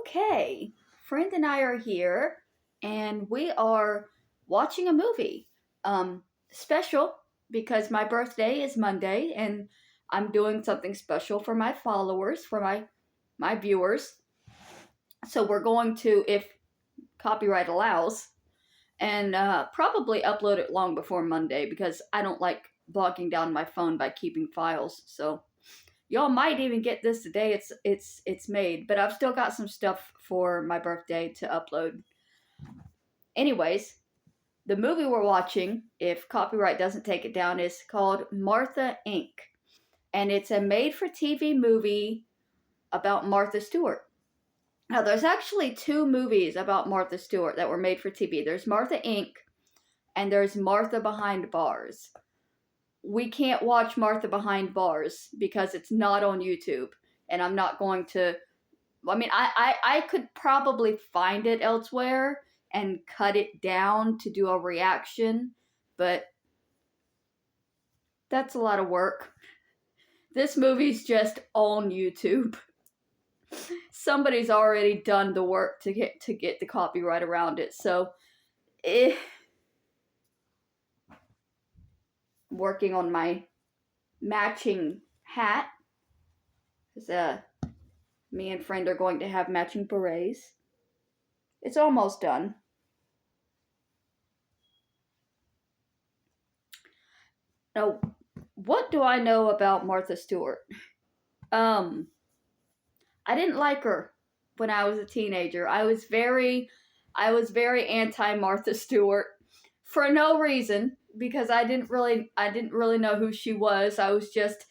Okay, friend and I are here, and we are watching a movie. Special because my birthday is Monday, and I'm doing something special for my followers, for my viewers. So we're going to, if copyright allows, and probably upload it long before Monday because I don't like bogging down my phone by keeping files. So y'all might even get this the day it's made, but I've still got some stuff for my birthday to upload. Anyways, the movie we're watching, if copyright doesn't take it down, is called Martha Inc. And it's a made-for-TV movie about Martha Stewart. Now, there's actually two movies about Martha Stewart that were made for TV. There's Martha Inc. and there's Martha Behind Bars. We can't watch Martha Behind Bars because it's not on YouTube, and I'm not going to. I mean, I could probably find it elsewhere and cut it down to do a reaction, but that's a lot of work. This movie's just on YouTube. Somebody's already done the work to get the copyright around it, so working on my matching hat. Because me and friend are going to have matching berets. It's almost done. Now, what do I know about Martha Stewart? I didn't like her when I was a teenager. I was very anti Martha Stewart for no reason, because I didn't really know who she was. I was just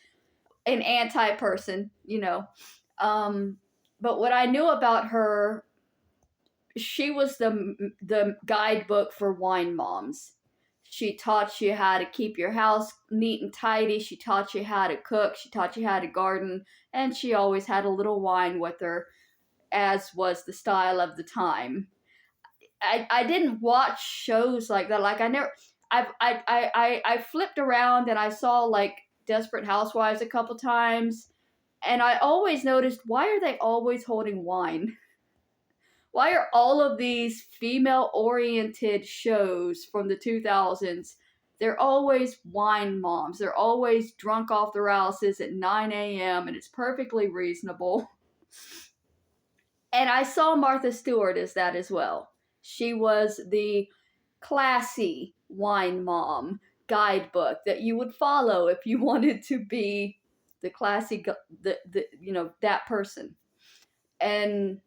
an anti person, you know. But what I knew about her, she was the guidebook for wine moms. She taught you how to keep your house neat and tidy. She taught you how to cook. She taught you how to garden. And she always had a little wine with her, as was the style of the time. I didn't watch shows like that. Like I flipped around and I saw like Desperate Housewives a couple times, and I always noticed, why are they always holding wine? Why are all of these female-oriented shows from the 2000s, they're always wine moms. They're always drunk off their asses at 9 a.m., and it's perfectly reasonable. And I saw Martha Stewart as that as well. She was the classy wine mom guidebook that you would follow if you wanted to be the classy, that person. And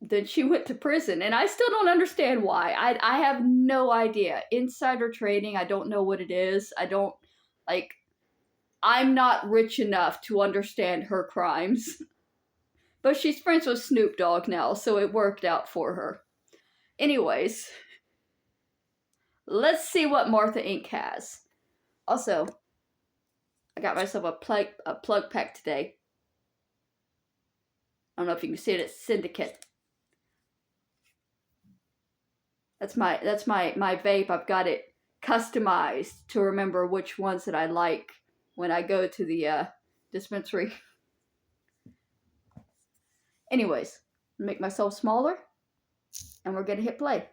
then she went to prison, and I still don't understand why. I have no idea. Insider trading, I don't know what it is. I'm not rich enough to understand her crimes. But she's friends with Snoop Dogg now, so it worked out for her. Anyways, let's see what Martha Inc. has. Also, I got myself a plug pack today. I don't know if you can see it. It's Syndicate. That's my vape. I've got it customized to remember which ones that I like when I go to the dispensary. Anyways, make myself smaller, and we're gonna hit play.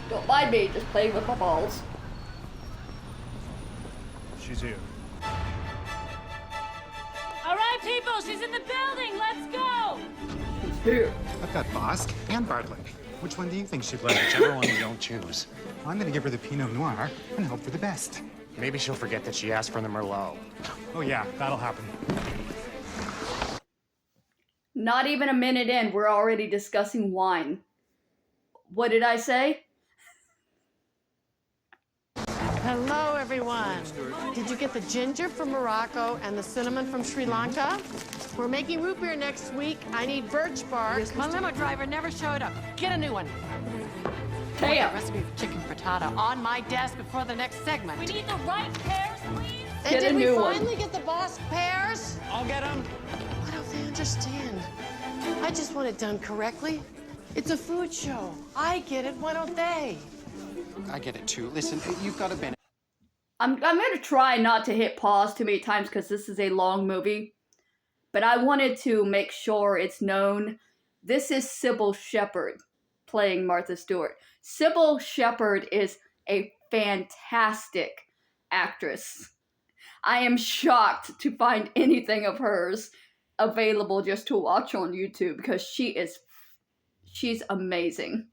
Don't mind me, just playing with my balls. She's here. All right, people, she's in the building. Let's go. She's here. I've got Bosque and Bartlett. Which one do you think she'd like? Whichever one we don't choose. I'm gonna give her the Pinot Noir and hope for the best. Maybe she'll forget that she asked for the Merlot. Oh yeah, that'll happen. Not even a minute in, we're already discussing wine. What did I say? Hello, everyone. Did you get the ginger from Morocco and the cinnamon from Sri Lanka? We're making root beer next week. I need birch bark. My limo driver never showed up. Get a new one. Damn. Recipe for chicken frittata on my desk before the next segment. We need the right pairs, please. And Get a did we new one. finally get the boss pears? I'll get him. Why don't they understand? I just want it done correctly. It's a food show. I get it. Why don't they? I get it too. Listen, you've got to benefit. I'm gonna try not to hit pause too many times because this is a long movie. But I wanted to make sure it's known. This is Sybil Shepherd playing Martha Stewart. Sybil Shepherd is a fantastic actress. I am shocked to find anything of hers available just to watch on YouTube because she's amazing.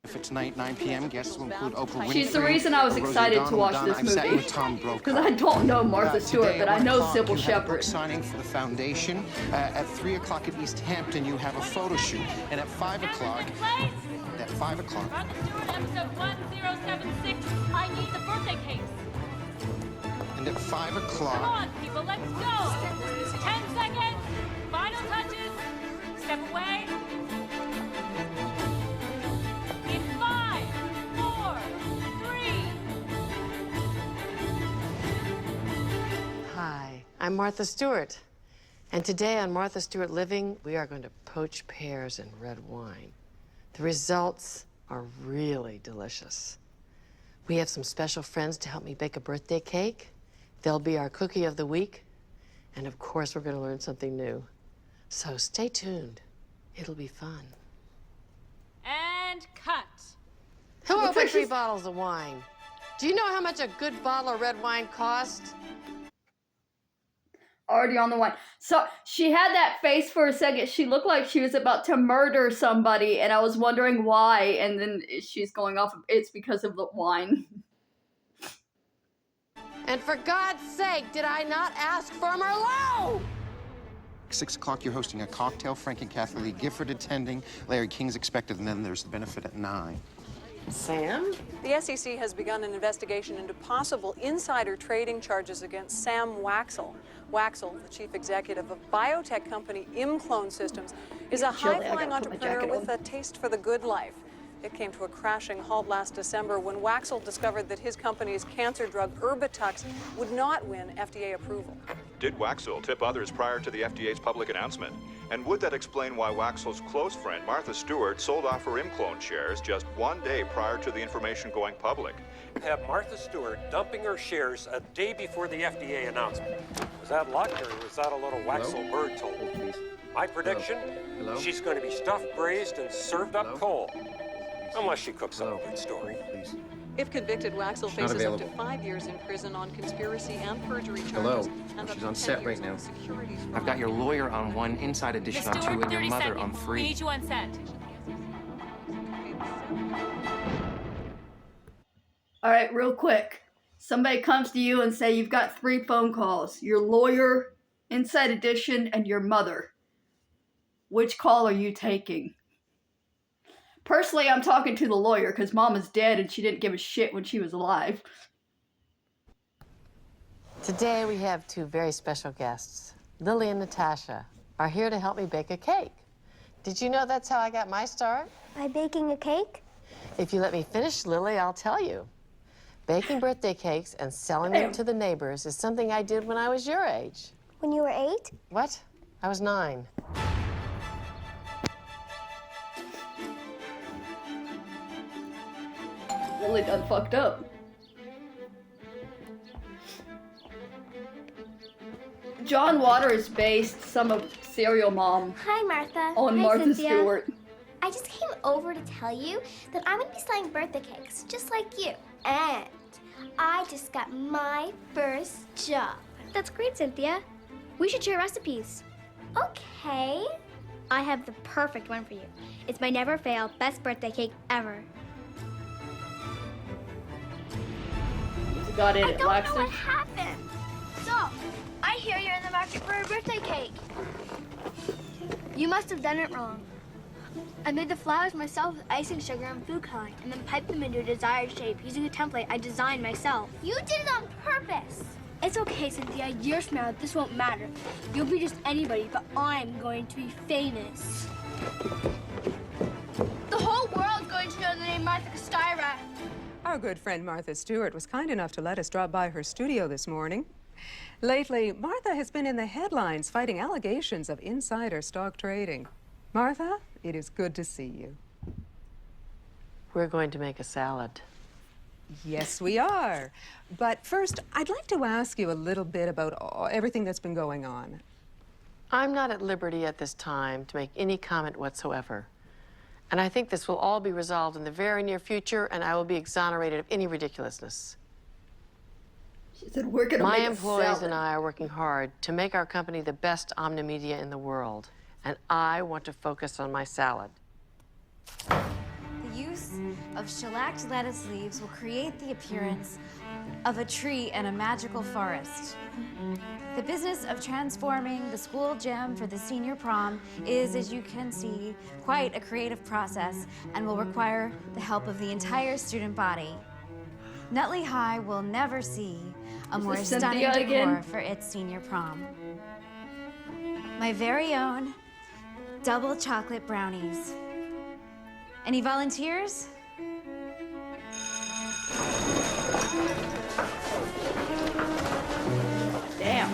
If it's night, 9 p.m., guests will include Oprah Winfrey. She's the reason I was Rosie excited to O'Donnell, watch Madonna. this I've sat movie. with Tom Brokaw. Because I don't know Martha Stewart, Today but at I know 1 o'clock, Sybil you have book Shepherd. signing for the foundation. At 3 o'clock at East Hampton, you have a photo shoot. And at 5 o'clock, Place. at 5 o'clock, Martha Stewart, episode 1076. I need the birthday cakes. and at 5 Come o'clock, on, people, let's go. 10 seconds. Final touches. Step away. In 5, 4, 3. Hi, I'm Martha Stewart. And today on Martha Stewart Living, we are going to poach pears in red wine. The results are really delicious. We have some special friends to help me bake a birthday cake. They'll be our cookie of the week. And of course, we're going to learn something new. So stay tuned. It'll be fun. And cut. Who Looks opened like 3 she's- bottles of wine? Do you know how much a good bottle of red wine costs? Already on the one. So she had that face for a second. She looked like she was about to murder somebody, and I was wondering why. And then she's going off. It's because of the wine. And for God's sake, did I not ask for Merlot? 6 o'clock, you're hosting a cocktail. Frank and Kathy Lee Gifford attending. Larry King's expected, and then there's the benefit at 9. Sam? The SEC has begun an investigation into possible insider trading charges against Sam Waxel. Waxel, the chief executive of biotech company ImClone Systems, is a Chilly, I high-flying gotta put my entrepreneur jacket with a taste for the good life. It came to a crashing halt last December when Waxel discovered that his company's cancer drug Erbitux would not win FDA approval. Did Waxel tip others prior to the FDA's public announcement? And would that explain why Waxel's close friend, Martha Stewart, sold off her ImClone shares just 1 day prior to the information going public? Have Martha Stewart dumping her shares a day before the FDA announcement. Was that luck or was that a little Waxel bird told? My prediction, she's going to be stuffed, braised, and served up cold. Unless she cooks up a good story. If convicted, Waxel faces up to 5 years in prison on conspiracy and perjury charges. Hello. And She's up to on 10 set years right now. on securities fraud. I've got your lawyer on 1, Inside Edition Miss on 2, Stewart, and your 30 mother seconds. on We 3. need you on set. All right, real quick. Somebody comes to you and say you've got 3 phone calls. Your lawyer, Inside Edition, and your mother. Which call are you taking? Personally, I'm talking to the lawyer because Mom is dead and she didn't give a shit when she was alive. Today we have 2 very special guests. Lily and Natasha are here to help me bake a cake. Did you know that's how I got my start? By baking a cake? If you let me finish, Lily, I'll tell you. Baking birthday cakes and selling them to the neighbors is something I did when I was your age. When you were 8? What? I was 9. Really done fucked up. John Waters based some of Serial Mom Hi, Martha. on Hi, Martha Cynthia. Stewart. I just came over to tell you that I'm going to be selling birthday cakes, just like you. And I just got my first job. That's great, Cynthia. We should share recipes. Okay. I have the perfect one for you. It's my never fail best birthday cake ever. Got in I it, don't know Laxton. what happened. So, I hear you're in the market for a birthday cake. You must have done it wrong. I made the flowers myself with icing sugar and food coloring, and then piped them into a desired shape using a template I designed myself. You did it on purpose! It's okay, Cynthia. Years from now, this won't matter. You'll be just anybody, but I'm going to be famous. The whole world's going to know the name Martha Castyra. Our good friend Martha Stewart was kind enough to let us drop by her studio this morning. Lately, Martha has been in the headlines fighting allegations of insider stock trading. Martha, it is good to see you. We're going to make a salad. Yes, we are. But first, I'd like to ask you a little bit about everything that's been going on. I'm not at liberty at this time to make any comment whatsoever. And I think this will all be resolved in the very near future, and I will be exonerated of any ridiculousness. She said, we're gonna My make a employees salad. and I are working hard to make our company the best omnimedia in the world, and I want to focus on my salad. The use of shellacked lettuce leaves will create the appearance of a tree in a magical forest. The business of transforming the school gym for the senior prom is, as you can see, quite a creative process and will require the help of the entire student body. Nutley High will never see a more this stunning Cynthia decor again? for its senior prom. My very own double chocolate brownies. Any volunteers? Damn.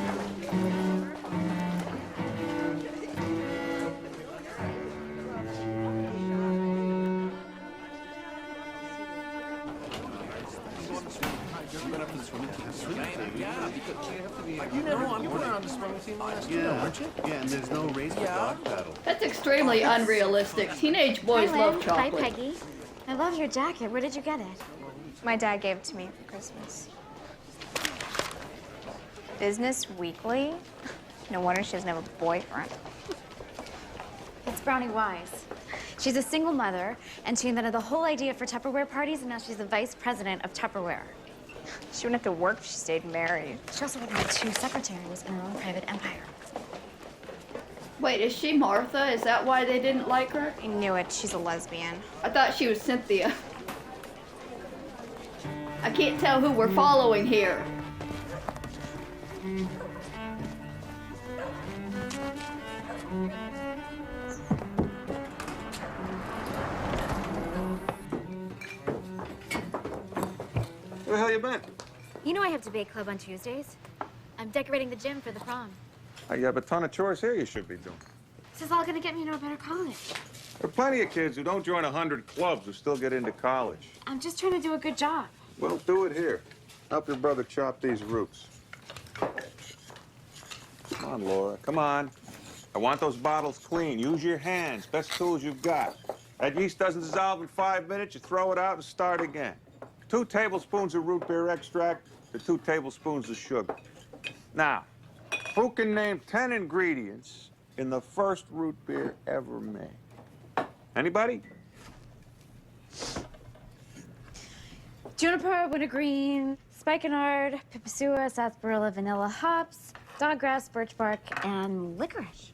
Yeah, and there's no race for dog paddle. That's extremely unrealistic. Teenage boys Hi, love Lynn. chocolate. Hi, Peggy. I love your jacket. Where did you get it? My dad gave it to me for Christmas. Business Weekly? No wonder she doesn't have a boyfriend. It's Brownie Wise. She's a single mother, and she invented the whole idea for Tupperware parties, and now she's the vice president of Tupperware. She wouldn't have to work if she stayed married. She also had 2 secretaries in her own private empire. Wait, is she Martha? Is that why they didn't like her? I knew it. She's a lesbian. I thought she was Cynthia. I can't tell who we're following here. Where the hell you been? You know I have debate club on Tuesdays. I'm decorating the gym for the prom. You have a ton of chores here you should be doing. This is all gonna get me into a better college. There are plenty of kids who don't join 100 clubs who still get into college. I'm just trying to do a good job. Well, do it here. Help your brother chop these roots. Come on, Laura. Come on. I want those bottles clean. Use your hands. Best tools you've got. That yeast doesn't dissolve in 5 minutes. You throw it out and start again. 2 tablespoons of root beer extract to 2 tablespoons of sugar. Now, who can name 10 ingredients in the first root beer ever made? Anybody? Juniper, wintergreen, spikenard, pipasua, sarsaparilla, vanilla hops, doggrass, birch bark, and licorice.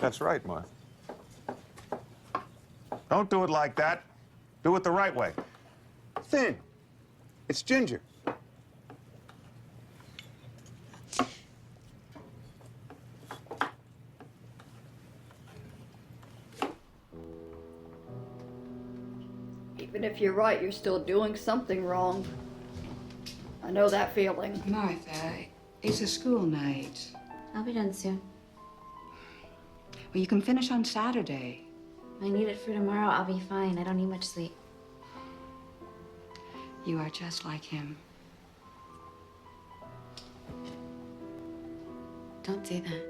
That's right, Martha. Don't do it like that. Do it the right way. Thin. It's ginger. Even if you're right, you're still doing something wrong. I know that feeling. Martha, it's a school night. I'll be done soon. Well, you can finish on Saturday. I need it for tomorrow. I'll be fine. I don't need much sleep. You are just like him. Don't say that.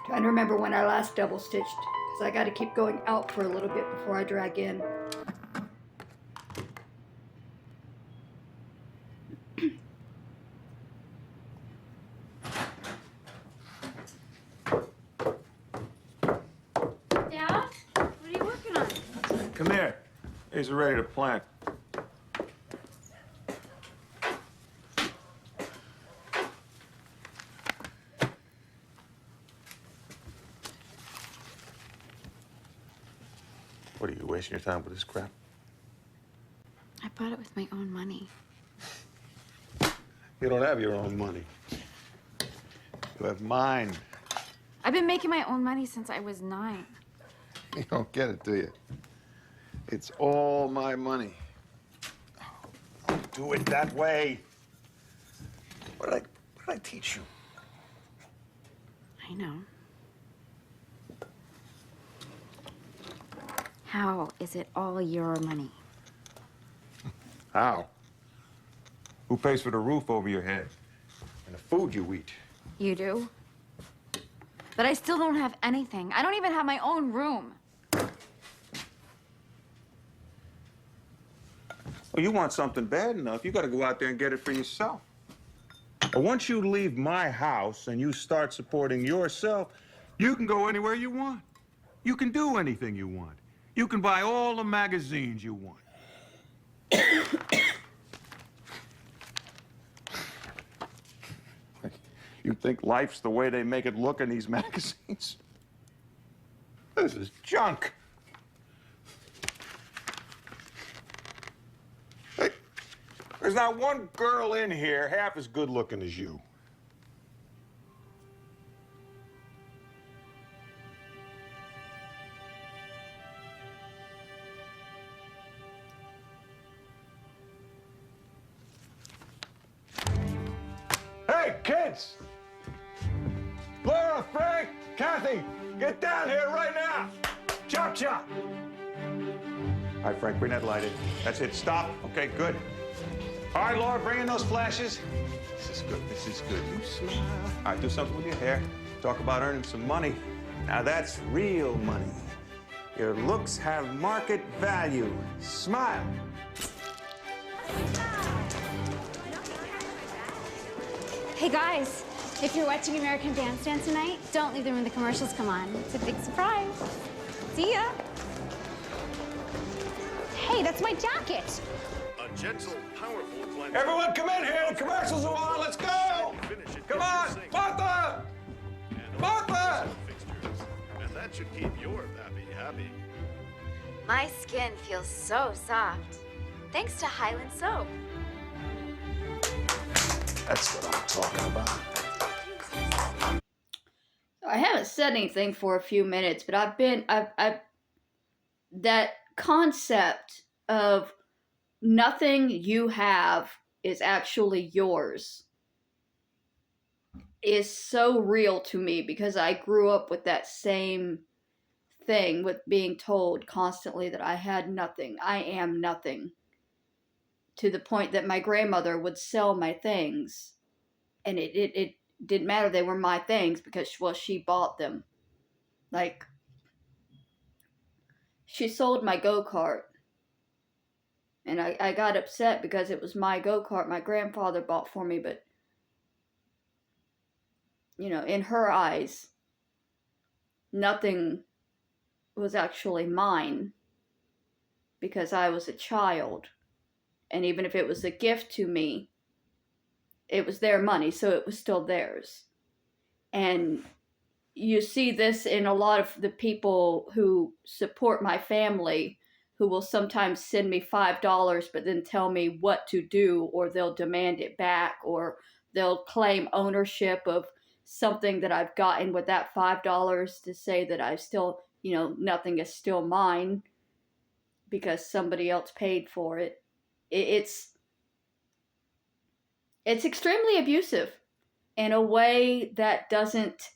Trying to remember when I last double stitched, because I got to keep going out for a little bit before I drag in. Dad, what are you working on? Come here. These are ready to plant. What are you wasting your time with this crap? I bought it with my own money. You don't have your own money. You have mine. I've been making my own money since I was 9. You don't get it, do you? It's all my money. Don't do it that way. What did I teach you? I know. How is it all your money? How? Who pays for the roof over your head and the food you eat? You do? But I still don't have anything. I don't even have my own room. Well, you want something bad enough, you gotta go out there and get it for yourself. But once you leave my house and you start supporting yourself, you can go anywhere you want. You can do anything you want. You can buy all the magazines you want. You think life's the way they make it look in these magazines? This is junk. Hey, there's not one girl in here half as good looking as you. Hey, kids! Laura, Frank, Kathy, get down here right now! Chop, chop! All right, Frank, bring that light in. That's it, stop. Okay, good. All right, Laura, bring in those flashes. This is good, this is good. You smile. All right, do something with your hair. Talk about earning some money. Now that's real money. Your looks have market value. Smile. Hey guys, if you're watching American Bandstand tonight, don't leave them when the commercials come on. It's a big surprise. See ya. Hey, that's my jacket. A gentle, powerful blend. Everyone come in here, the commercials are on, let's go! Come on, Martha! Martha! And that should keep your pappy happy. My skin feels so soft, thanks to Highland soap. That's what I'm talking about. I haven't said anything for a few minutes, but I've that concept of nothing you have is actually yours is so real to me because I grew up with that same thing, with being told constantly that I had nothing. I am nothing. To the point that my grandmother would sell my things, and it didn't matter, they were my things because, well, she bought them. Like, she sold my go-kart, and I got upset because it was my go-kart my grandfather bought for me, but, you know, in her eyes, nothing was actually mine because I was a child. And even if it was a gift to me, it was their money, so it was still theirs. And you see this in a lot of the people who support my family, who will sometimes send me $5, but then tell me what to do, or they'll demand it back, or they'll claim ownership of something that I've gotten with that $5 to say that I still, you know, nothing is still mine because somebody else paid for it. It's extremely abusive in a way that doesn't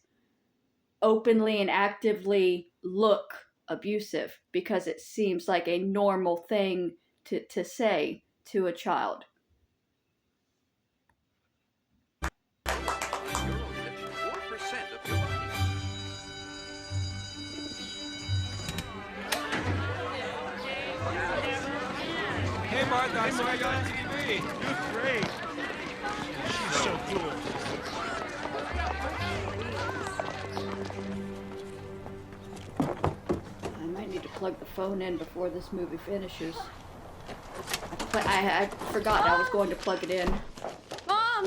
openly and actively look abusive, because it seems like a normal thing to say to a child. Hey, Martha, I saw you on TV. You're great. She's so cool. I might need to plug the phone in before this movie finishes. I forgot I was going to plug it in. Mom!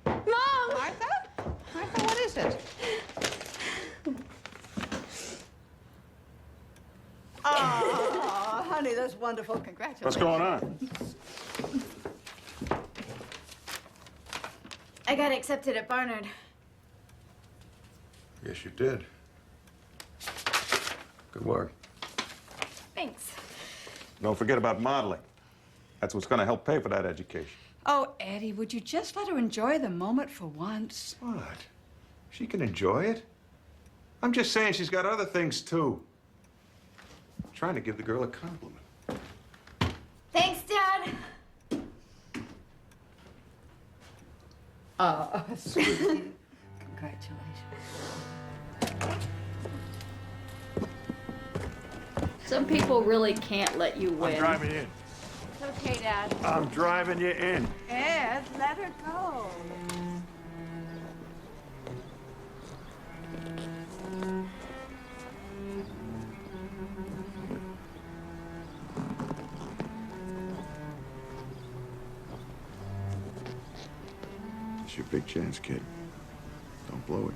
Mom! Martha? Martha, what is it? Really, that's wonderful. Congratulations. What's going on? I got accepted at Barnard. Yes, you did. Good work. Thanks. Don't forget about modeling. That's what's going to help pay for that education. Oh, Eddie, would you just let her enjoy the moment for once? What? She can enjoy it. I'm just saying she's got other things, too. I'm trying to give the girl a compliment. Thanks, Dad. Sweet. Congratulations. Some people really can't let you win. I'm driving in. It's okay, Dad. I'm driving you in. Ed, let her go. It's your big chance, kid. Don't blow it.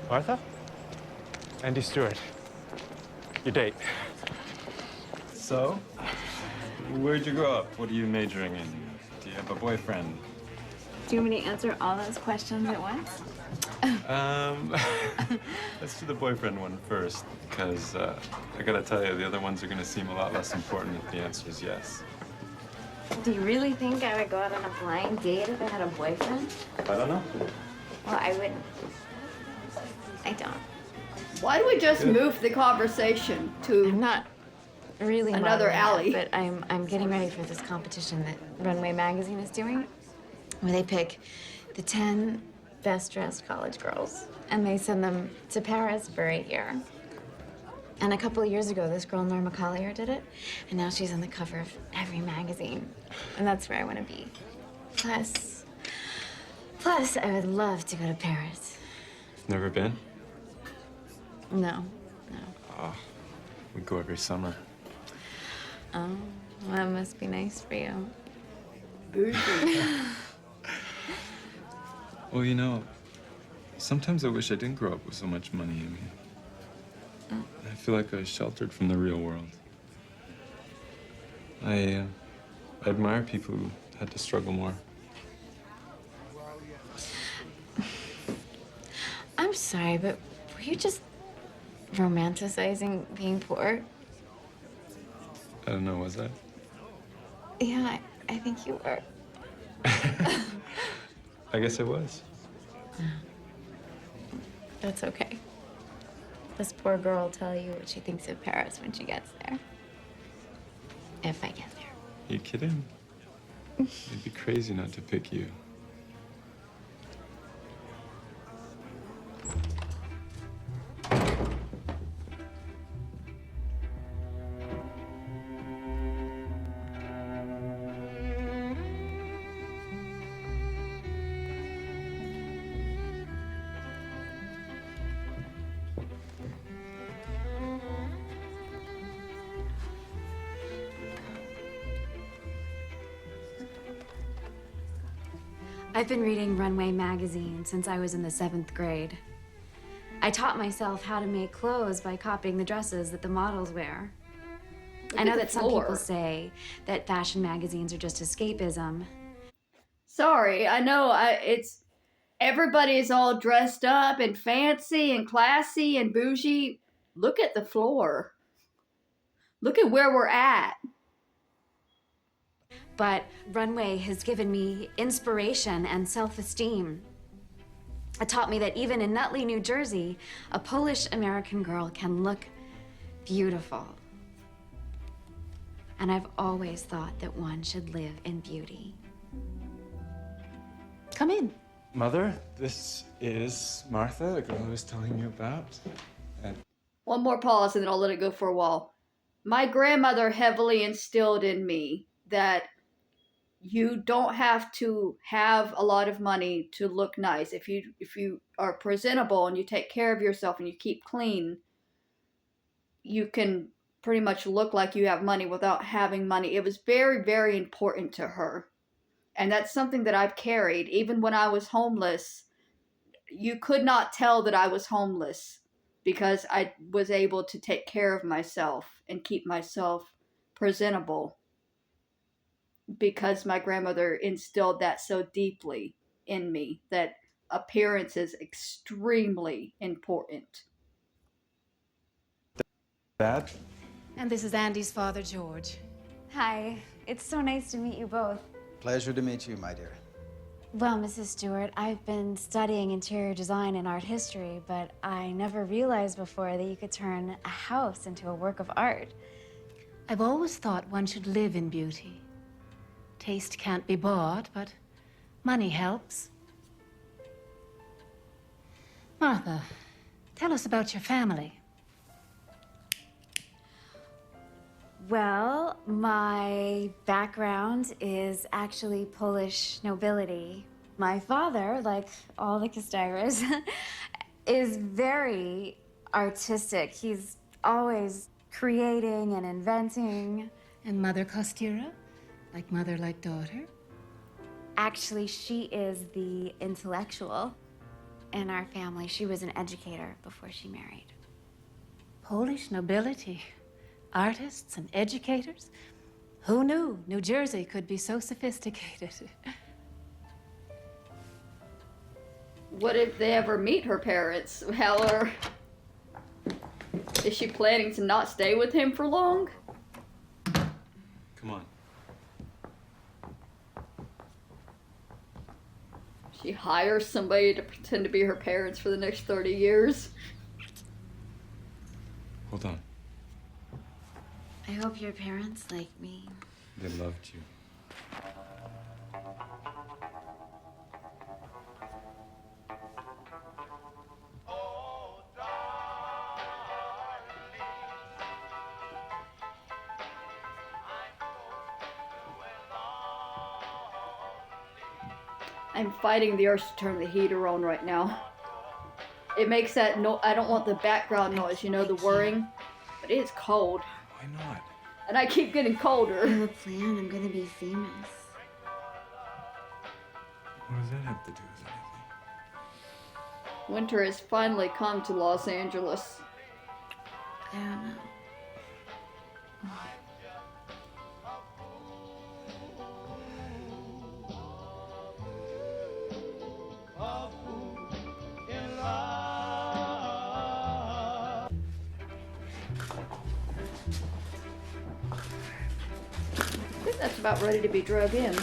Martha? Andy Stewart. Your date. So, where'd you grow up? What are you majoring in? Do you have a boyfriend? Do you want me to answer all those questions at once? Let's do the boyfriend one first, because I gotta tell you, the other ones are gonna seem a lot less important if the answer is yes. Do you really think I would go out on a blind date if I had a boyfriend? I don't know. Well, I wouldn't. I don't. Why do we just move the conversation to I'm not really another modeling alley? yet, but I'm getting ready for this competition that Runway Magazine is doing, where they pick the 10 best dressed college girls, and they send them to Paris for a year. And a couple of years ago, this girl Norma Collier did it, and now she's on the cover of every magazine, and that's where I want to be. Plus, I would love to go to Paris. Never been? No. Oh, we go every summer. Oh, well, that must be nice for you. Well, you know, sometimes I wish I didn't grow up with so much money. I mean, I feel like I was sheltered from the real world. I admire people who had to struggle more. I'm sorry, but were you just romanticizing being poor? I don't know, was I? Yeah, I think you were. I guess I was. That's okay. This poor girl will tell you what she thinks of Paris when she gets there. If I get there. You kidding? It'd be crazy not to pick you. I've been reading Runway Magazine since I was in the 7th grade. I taught myself how to make clothes by copying the dresses that the models wear. I know that some people say that fashion magazines are just escapism. Sorry, I know it's everybody's all dressed up and fancy and classy and bougie. Look at the floor. Look at where we're at. But Runway has given me inspiration and self-esteem. It taught me that even in Nutley, New Jersey, a Polish-American girl can look beautiful. And I've always thought that one should live in beauty. Come in. Mother, this is Martha, the girl I was telling you about. And One more pause and then I'll let it go for a while. My grandmother heavily instilled in me that you don't have to have a lot of money to look nice. If you are presentable and you take care of yourself and you keep clean, you can pretty much look like you have money without having money. It was very, very important to her. And that's something that I've carried. Even when I was homeless, you could not tell that I was homeless because I was able to take care of myself and keep myself presentable, because my grandmother instilled that so deeply in me, that appearance is extremely important. Dad? And this is Andy's father, George. Hi. It's so nice to meet you both. Pleasure to meet you, my dear. Well, Mrs. Stewart, I've been studying interior design and art history, but I never realized before that you could turn a house into a work of art. I've always thought one should live in beauty. Taste can't be bought, but money helps. Martha, tell us about your family. Well, my background is actually Polish nobility. My father, like all the Kosteiras, is very artistic. He's always creating and inventing. And Mother Kostira? Like mother, like daughter? Actually, she is the intellectual in our family. She was an educator before she married. Polish nobility? Artists and educators? Who knew New Jersey could be so sophisticated? What if they ever meet her parents? Is she planning to not stay with him for long? Come on. She hires somebody to pretend to be her parents for the next 30 years. Hold on. I hope your parents like me. They loved you. I'm fighting the urge to turn the heater on right now. It makes that no. I don't want the background noise, you know, the whirring. But it is cold. Why not? And I keep getting colder. I have a plan. I'm gonna be famous. What does that have to do with anything? Winter has finally come to Los Angeles. I don't know. I think that's about ready to be drug in.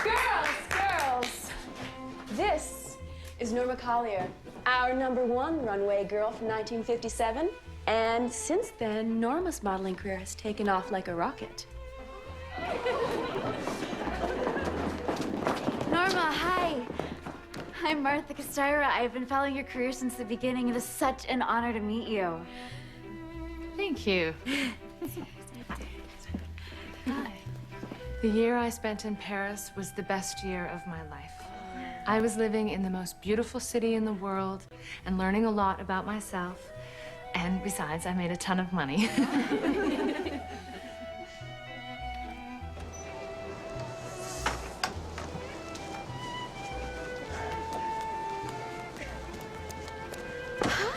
Girls! This is Norma Collier, our #1 runway girl from 1957. And since then, Norma's modeling career has taken off like a rocket. Norma, hi. I'm Martha Kostyra. I've been following your career since the beginning. It is such an honor to meet you. Thank you. The year I spent in Paris was the best year of my life. I was living in the most beautiful city in the world and learning a lot about myself. And besides, I made a ton of money.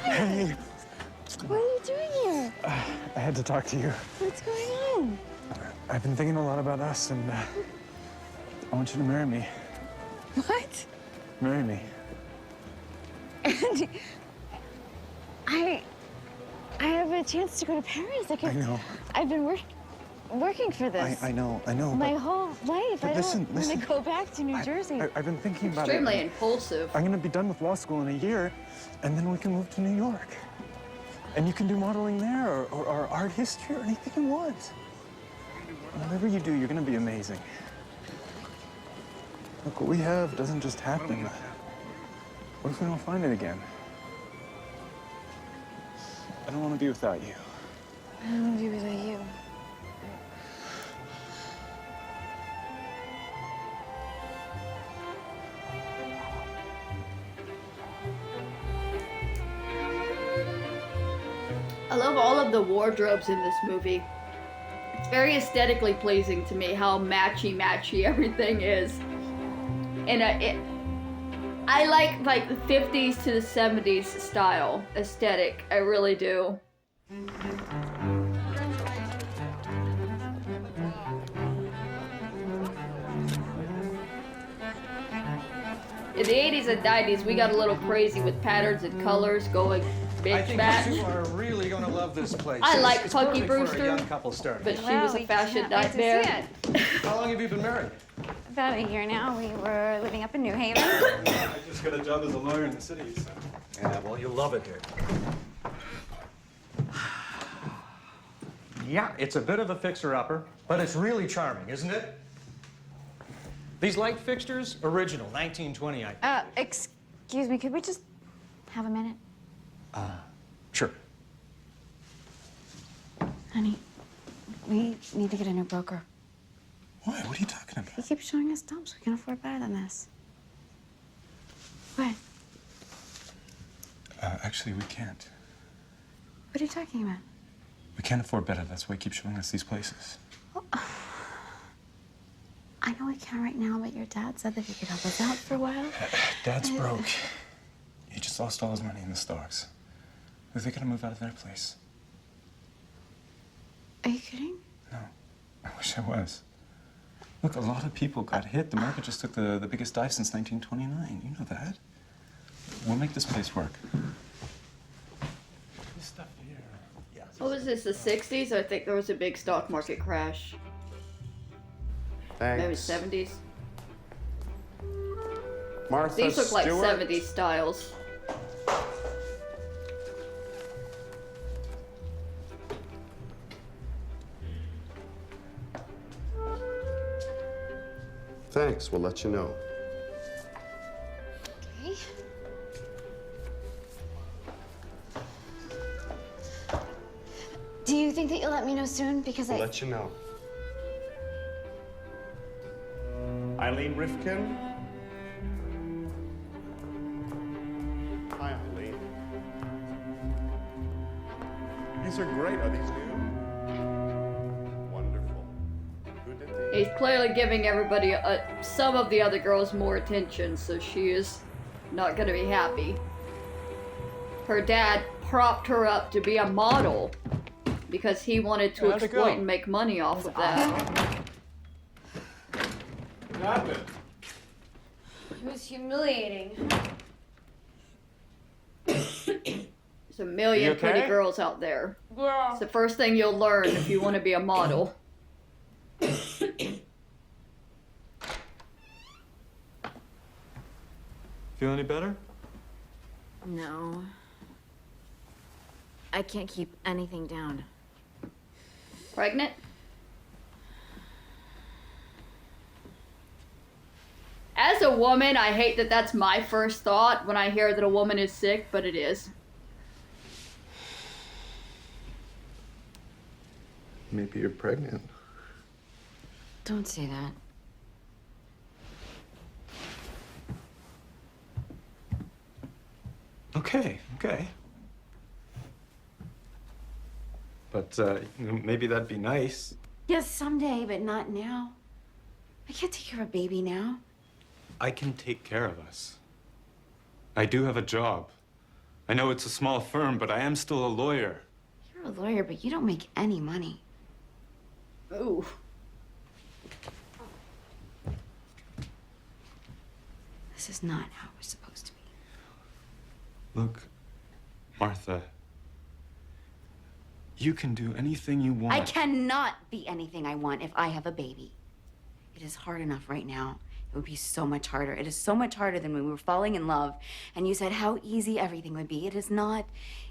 Hey, What are you doing here? I had to talk to you. What's going on? I've been thinking a lot about us, and I want you to marry me. What? Marry me. Andy, I have a chance to go to Paris. I know. I've been working for this. I know. My but- whole life. but I listen, don't want to go back to New Jersey. I've been thinking about it. Extremely impulsive. I'm gonna be done with law school in a year, and then we can move to New York. And you can do modeling there, or art history, or anything you want. Whatever you do, you're gonna be amazing. Look, what we have doesn't just happen. What if we don't find it again? I don't want to be without you. I don't want to be without you. I love all of the wardrobes in this movie. It's very aesthetically pleasing to me how matchy everything is. And I like the 50s to the 70s style aesthetic. I really do. In the 80s and 90s, we got a little crazy with patterns and colors going big I think match. you are really going to love this place. I like It's Punky perfect for a Brewster, young couple starting. but she was a fashion nightmare. How long have you been married? About a year now. We were living up in New Haven. I just got a job as a lawyer in the city, so. Yeah, well, you'll love it here. Yeah, it's a bit of a fixer-upper, but it's really charming, isn't it? These light fixtures, original, 1920, I think. Excuse me, could we just have a minute? Sure. Honey, we need to get a new broker. Why? What are you talking about? He keeps showing us dumps. We can afford better than this. What? Actually, we can't. What are you talking about? We can't afford better. That's why he keeps showing us these places. I know we can't right now, but your dad said that he could help us out for a while. Dad's broke. He just lost all his money in the stocks. They're gonna move out of their place. Are you kidding? No, I wish I was. Look, a lot of people got hit. The market just took the biggest dive since 1929. You know that. We'll make this place work. This stuff here. Yeah. What was this, the 60s? I think there was a big stock market crash. Maybe 70s. Martha These look like Stewart. 70s styles. Thanks, we'll let you know. Okay. Do you think that you'll let me know soon? Because We'll let you know. Eileen Rifkin. Hi, Eileen. These are great. Are these new? Wonderful. Who did these? He's clearly giving everybody, some of the other girls more attention, so she is not gonna be happy. Her dad propped her up to be a model because he wanted to How'd it go? exploit and make money off of that. What happened? It was humiliating. There's a million You okay? pretty girls out there. Yeah. It's the first thing you'll learn if you want to be a model. Feel any better? No. I can't keep anything down. Pregnant? As a woman, I hate that that's my first thought when I hear that a woman is sick, but it is. Maybe you're pregnant. Don't say that. Okay. But, maybe that'd be nice. Yes, someday, but not now. I can't take care of a baby now. I can take care of us. I do have a job. I know it's a small firm, but I am still a lawyer. You're a lawyer, but you don't make any money. Ooh. This is not how we're supposed to be. Look, Martha, you can do anything you want. I cannot be anything I want if I have a baby. It is hard enough right now. It would be so much harder. It is so much harder than when we were falling in love and you said how easy everything would be. It is not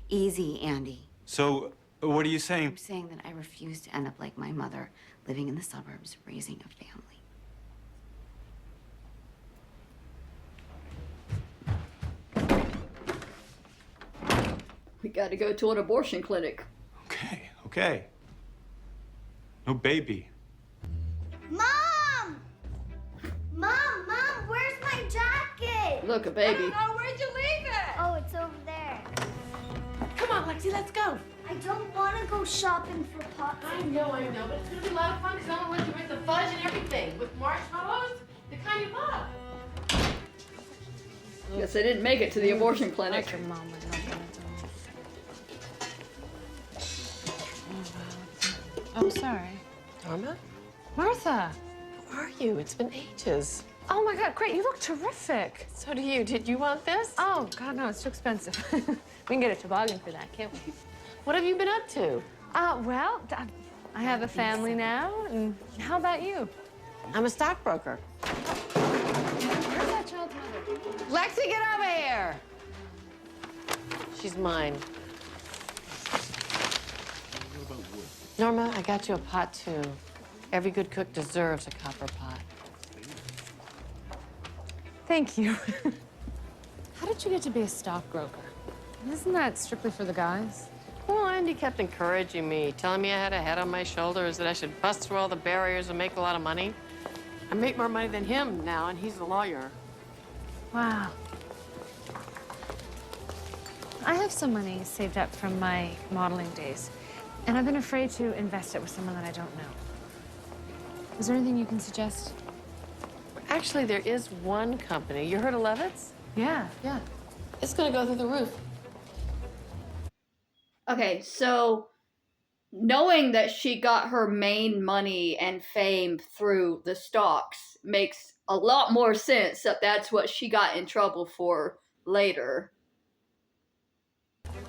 easy, Andy. So, what are you saying? I'm saying that I refuse to end up like my mother, living in the suburbs, raising a family. We got to go to an abortion clinic. Okay. No baby. Mom! Mom, where's my jacket? Look, a baby. Where'd you leave it? Oh, it's over there. Come on, Lexi, let's go. I don't want to go shopping for pops. I know, but it's gonna be a lot of fun because I'm gonna let you make the fudge and everything with marshmallows, the kind you love. Guess they didn't make it to the abortion clinic. Your mom would love that. Oh, sorry. Norma? Martha! Who are you? It's been ages. Oh my God, great. You look terrific. So do you. Did you want this? Oh, God, no, it's too expensive. We can get a toboggan for that, can't we? What have you been up to? Well, I have a family now, and how about you? I'm a stockbroker. Where's that child's mother? Lexi, get over here! She's mine. Norma, I got you a pot, too. Every good cook deserves a copper pot. Thank you. How did you get to be a stockbroker? Isn't that strictly for the guys? Well, Andy kept encouraging me, telling me I had a head on my shoulders, that I should bust through all the barriers and make a lot of money. I make more money than him now, and he's a lawyer. Wow. I have some money saved up from my modeling days, and I've been afraid to invest it with someone that I don't know. Is there anything you can suggest? Actually, there is one company. You heard of Levitt's? Yeah. It's gonna go through the roof. Okay, so knowing that she got her main money and fame through the stocks makes a lot more sense that that's what she got in trouble for later.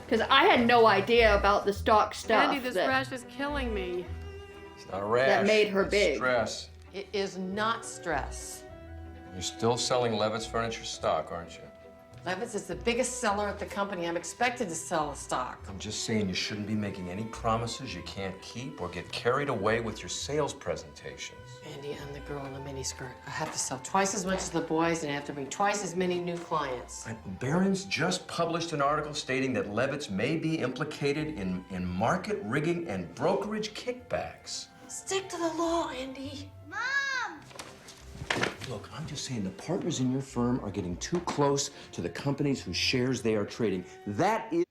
Because I had no idea about the stock stuff. Andy, this rash is killing me. It's not a rash. That made her it's big. Stress. It is not stress. You're still selling Levitt's furniture stock, aren't you? Levitt's is the biggest seller at the company. I'm expected to sell the stock. I'm just saying you shouldn't be making any promises you can't keep or get carried away with your sales presentations. Andy, I'm the girl in the miniskirt. I have to sell twice as much as the boys, and I have to bring twice as many new clients. Barron's just published an article stating that Levitt's may be implicated in market rigging and brokerage kickbacks. Stick to the law, Andy. Look, I'm just saying the partners in your firm are getting too close to the companies whose shares they are trading. That is...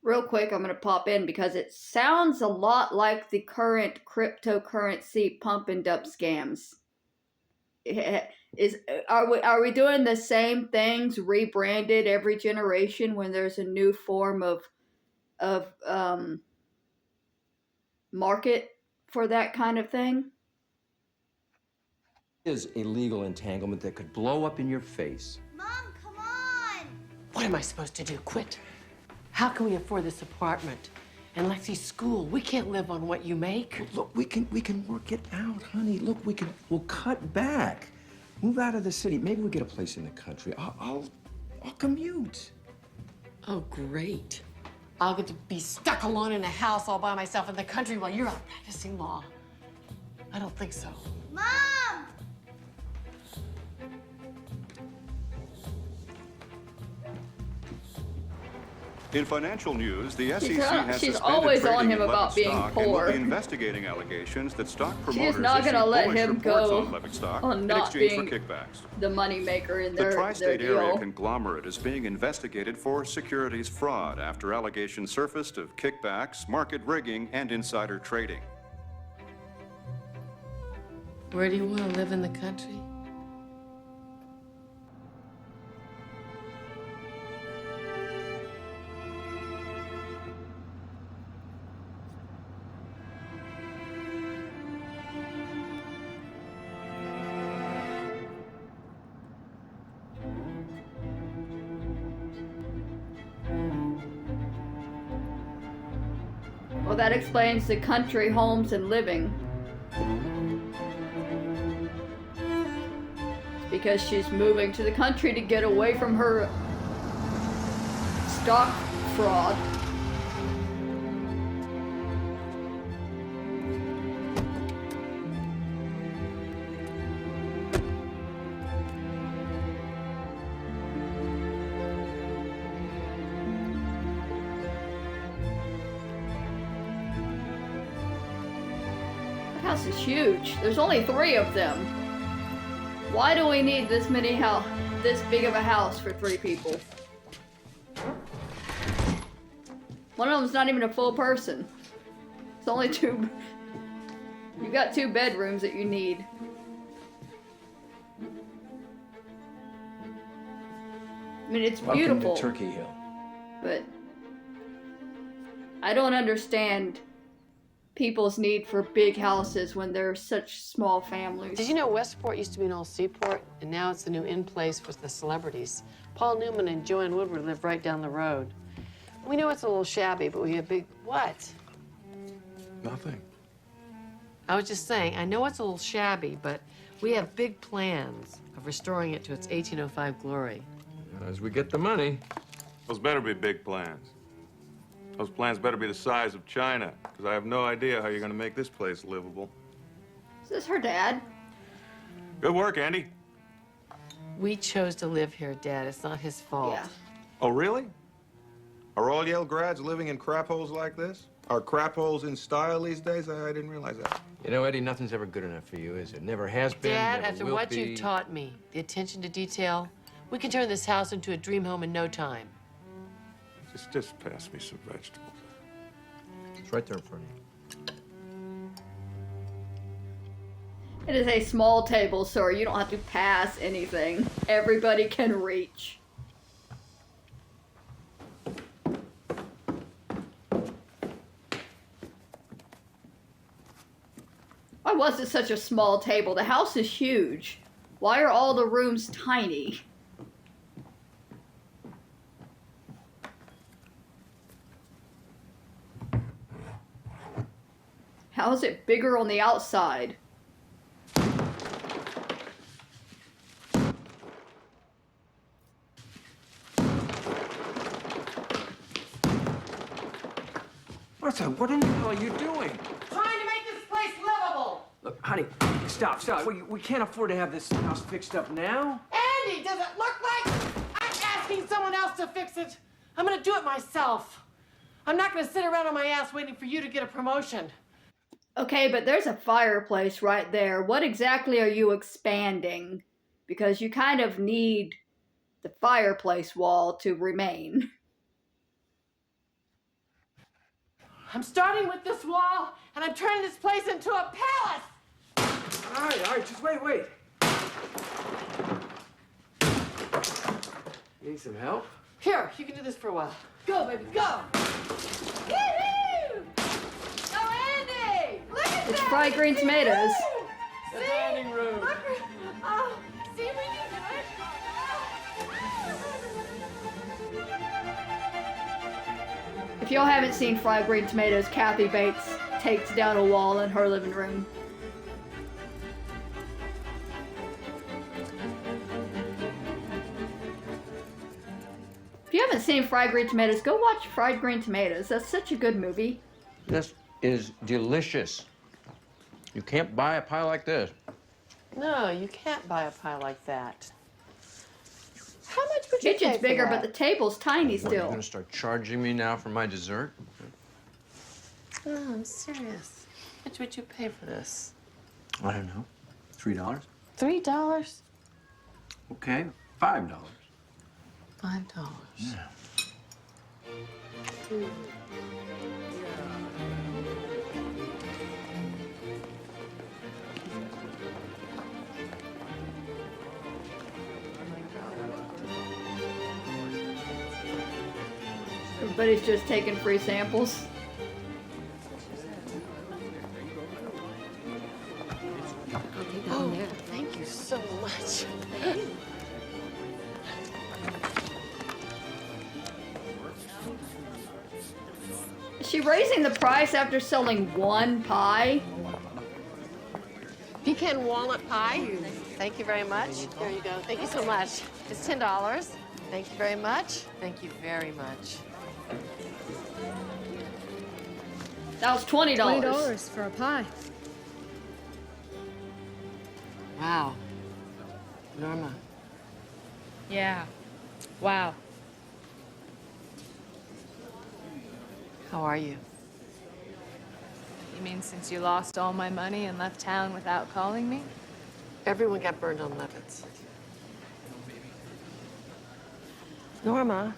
Real quick, I'm going to pop in because it sounds a lot like the current cryptocurrency pump and dump scams. Are we doing the same things rebranded every generation when there's a new form of market for that kind of thing? Is a legal entanglement that could blow up in your face. Mom, come on! What am I supposed to do? Quit? How can we afford this apartment? And Lexi's school, we can't live on what you make. Well, look, we can work it out, honey. Look, we'll cut back. Move out of the city. Maybe we'll get a place in the country. I'll commute. Oh, great. I'll get to be stuck alone in a house all by myself in the country while you're out practicing law. I don't think so. Mom! In financial news, the SEC She's has she's suspended always on trading him in about Levitt being stock and poor. will be investigating allegations that stock She is promoters not going to issued let bullish him reports go on Levitt stock on in not exchange being for kickbacks. the moneymaker in The their tri-state deal. area conglomerate is being investigated for securities fraud after allegations surfaced of kickbacks, market rigging, and insider trading. Where do you want to live in the country? Well, that explains the country homes and living. It's because she's moving to the country to get away from her stock fraud. house is huge. There's only 3 of them. Why do we need this big of a house for 3 people? One of them's not even a full person. It's only 2. You got 2 bedrooms that you need. I mean, it's beautiful. Welcome to Turkey Hill. But I don't understand people's need for big houses when they're such small families. Did you know Westport used to be an old seaport, and now it's the new in-place for the celebrities? Paul Newman and Joanne Woodward live right down the road. We know it's a little shabby, but we have big... What? Nothing. I was just saying, I know it's a little shabby, but we have big plans of restoring it to its 1805 glory. As we get the money. Those better be big plans. Those plans better be the size of China, because I have no idea how you're going to make this place livable. Is this her dad? Good work, Andy. We chose to live here, Dad. It's not his fault. Yeah. Oh, really? Are all Yale grads living in crap holes like this? Are crap holes in style these days? I didn't realize that. You know, Eddie, nothing's ever good enough for you, is it? Never has been, Dad, never after will what be. you've taught me, the attention to detail, we can turn this house into a dream home in no time. Just pass me some vegetables. It's right there in front of you. It is a small table, sir. You don't have to pass anything. Everybody can reach. Why was it such a small table? The house is huge. Why are all the rooms tiny? How is it bigger on the outside? Martha, what in the hell are you doing? Trying to make this place livable! Look, honey, stop. We can't afford to have this house fixed up now. Andy, does it look like I'm asking someone else to fix it? I'm gonna do it myself. I'm not gonna sit around on my ass waiting for you to get a promotion. Okay, but there's a fireplace right there. What exactly are you expanding? Because you kind of need the fireplace wall to remain. I'm starting with this wall, and I'm turning this place into a palace! All right, just wait. You need some help? Here, you can do this for a while. Go, baby, go! Woo-hoo! Go, Andy! Look at It's that! fried green tomatoes. The dining room. Look, see when you do it? If y'all haven't seen fried green tomatoes, Kathy Bates takes down a wall in her living room. If you haven't seen Fried Green Tomatoes, go watch Fried Green Tomatoes. That's such a good movie. This is delicious. You can't buy a pie like this. No, you can't buy a pie like that. How much would you pay Kitchen's for bigger, that? but the table's tiny What, you're still. gonna start charging me now for my dessert? No, I'm serious. How much would you pay for this? I don't know. $3? $3? Okay, $5. $5. Yeah. Everybody's just taking free samples. Oh, thank you so much. Is she raising the price after selling one pie? Pecan walnut pie. Thank you very much. There you go. Thank you so much. It's $10. Thank you very much. Thank you very much. That was $20. $20 for a pie. Wow. Norma. Yeah. Wow. How are you? You mean since you lost all my money and left town without calling me? Everyone got burned on Levitt's. Norma.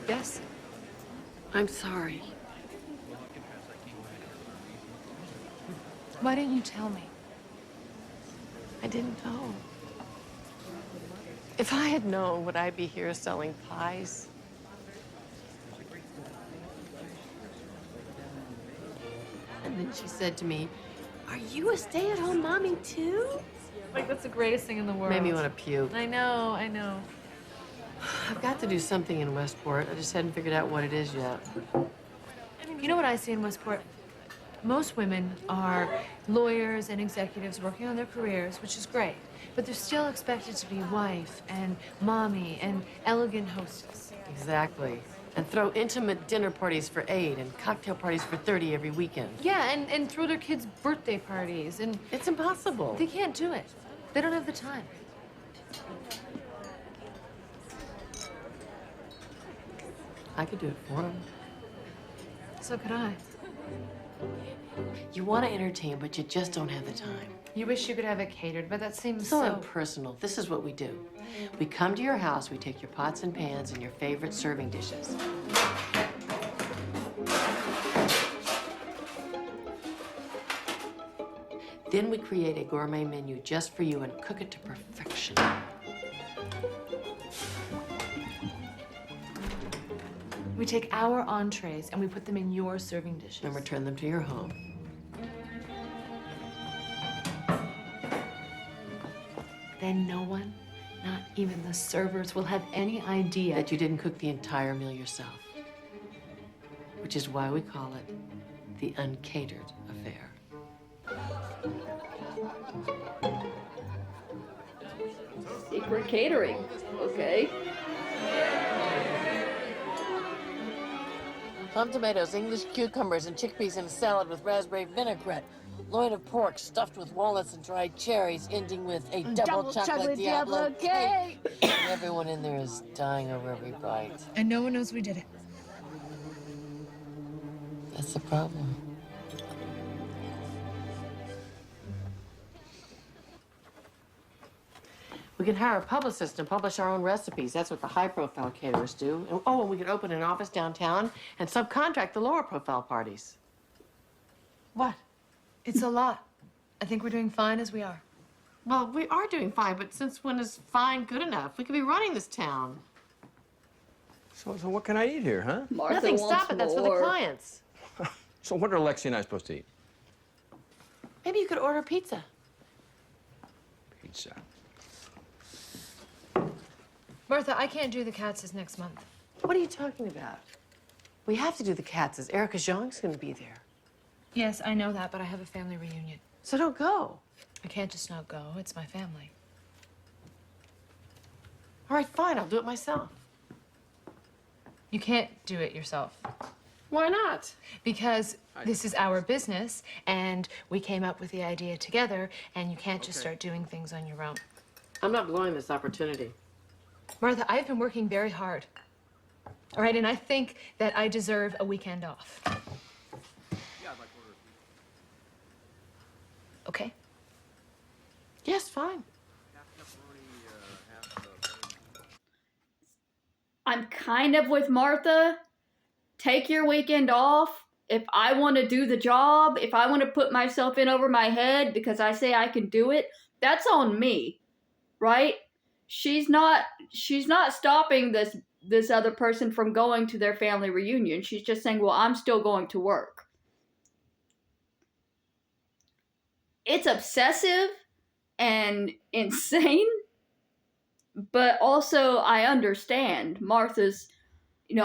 Yes? I'm sorry. Why didn't you tell me? I didn't know. If I had known, would I be here selling pies? And then she said to me, "Are you a stay-at-home mommy too?" Like, that's the greatest thing in the world. Made me want to puke. I know, I know. I've got to do something in Westport. I just hadn't figured out what it is yet. You know what I see in Westport? Most women are lawyers and executives working on their careers, which is great. But they're still expected to be wife and mommy and elegant hostess. Exactly. And throw intimate dinner parties for 8 and cocktail parties for 30 every weekend. Yeah, and throw their kids' birthday parties and... It's impossible. They can't do it. They don't have the time. I could do it for them. So could I. You want to entertain, but you just don't have the time. You wish you could have it catered, but that seems So impersonal. This is what we do. We come to your house, we take your pots and pans and your favorite serving dishes. Then we create a gourmet menu just for you and cook it to perfection. We take our entrees and we put them in your serving dishes. And return them to your home. Then no one, not even the servers, will have any idea that you didn't cook the entire meal yourself. Which is why we call it the uncatered affair. Secret catering. Okay. Plum tomatoes, English cucumbers, and chickpeas in a salad with raspberry vinaigrette. Loin of pork stuffed with walnuts and dried cherries, ending with a double chocolate Diablo cake. And everyone in there is dying over every bite. And no one knows we did it. That's the problem. We can hire a publicist and publish our own recipes. That's what the high-profile caterers do. And we could open an office downtown and subcontract the lower-profile parties. What? It's a lot. I think we're doing fine as we are. Well, we are doing fine, but since when is fine good enough? We could be running this town. So what can I eat here, huh? Martha Nothing, wants stop it. That's for the more. clients. So what are Lexi and I supposed to eat? Maybe you could order pizza. Pizza. Martha, I can't do the Katz's next month. What are you talking about? We have to do the Katz's. Erica Zhang's going to be there. Yes, I know that, but I have a family reunion. So don't go. I can't just not go. It's my family. All right, fine. I'll do it myself. You can't do it yourself. Why not? Because this is our business, and we came up with the idea together, and you can't just start doing things on your own. I'm not blowing this opportunity. Martha, I've been working very hard. All right, and I think that I deserve a weekend off. Okay? Yes, fine. I'm kind of with Martha. Take your weekend off. If I want to do the job, if I want to put myself in over my head because I say I can do it, that's on me, right? She's not stopping this other person from going to their family reunion. She's just saying, well, I'm still going to work. It's obsessive and insane, but also I understand Martha's,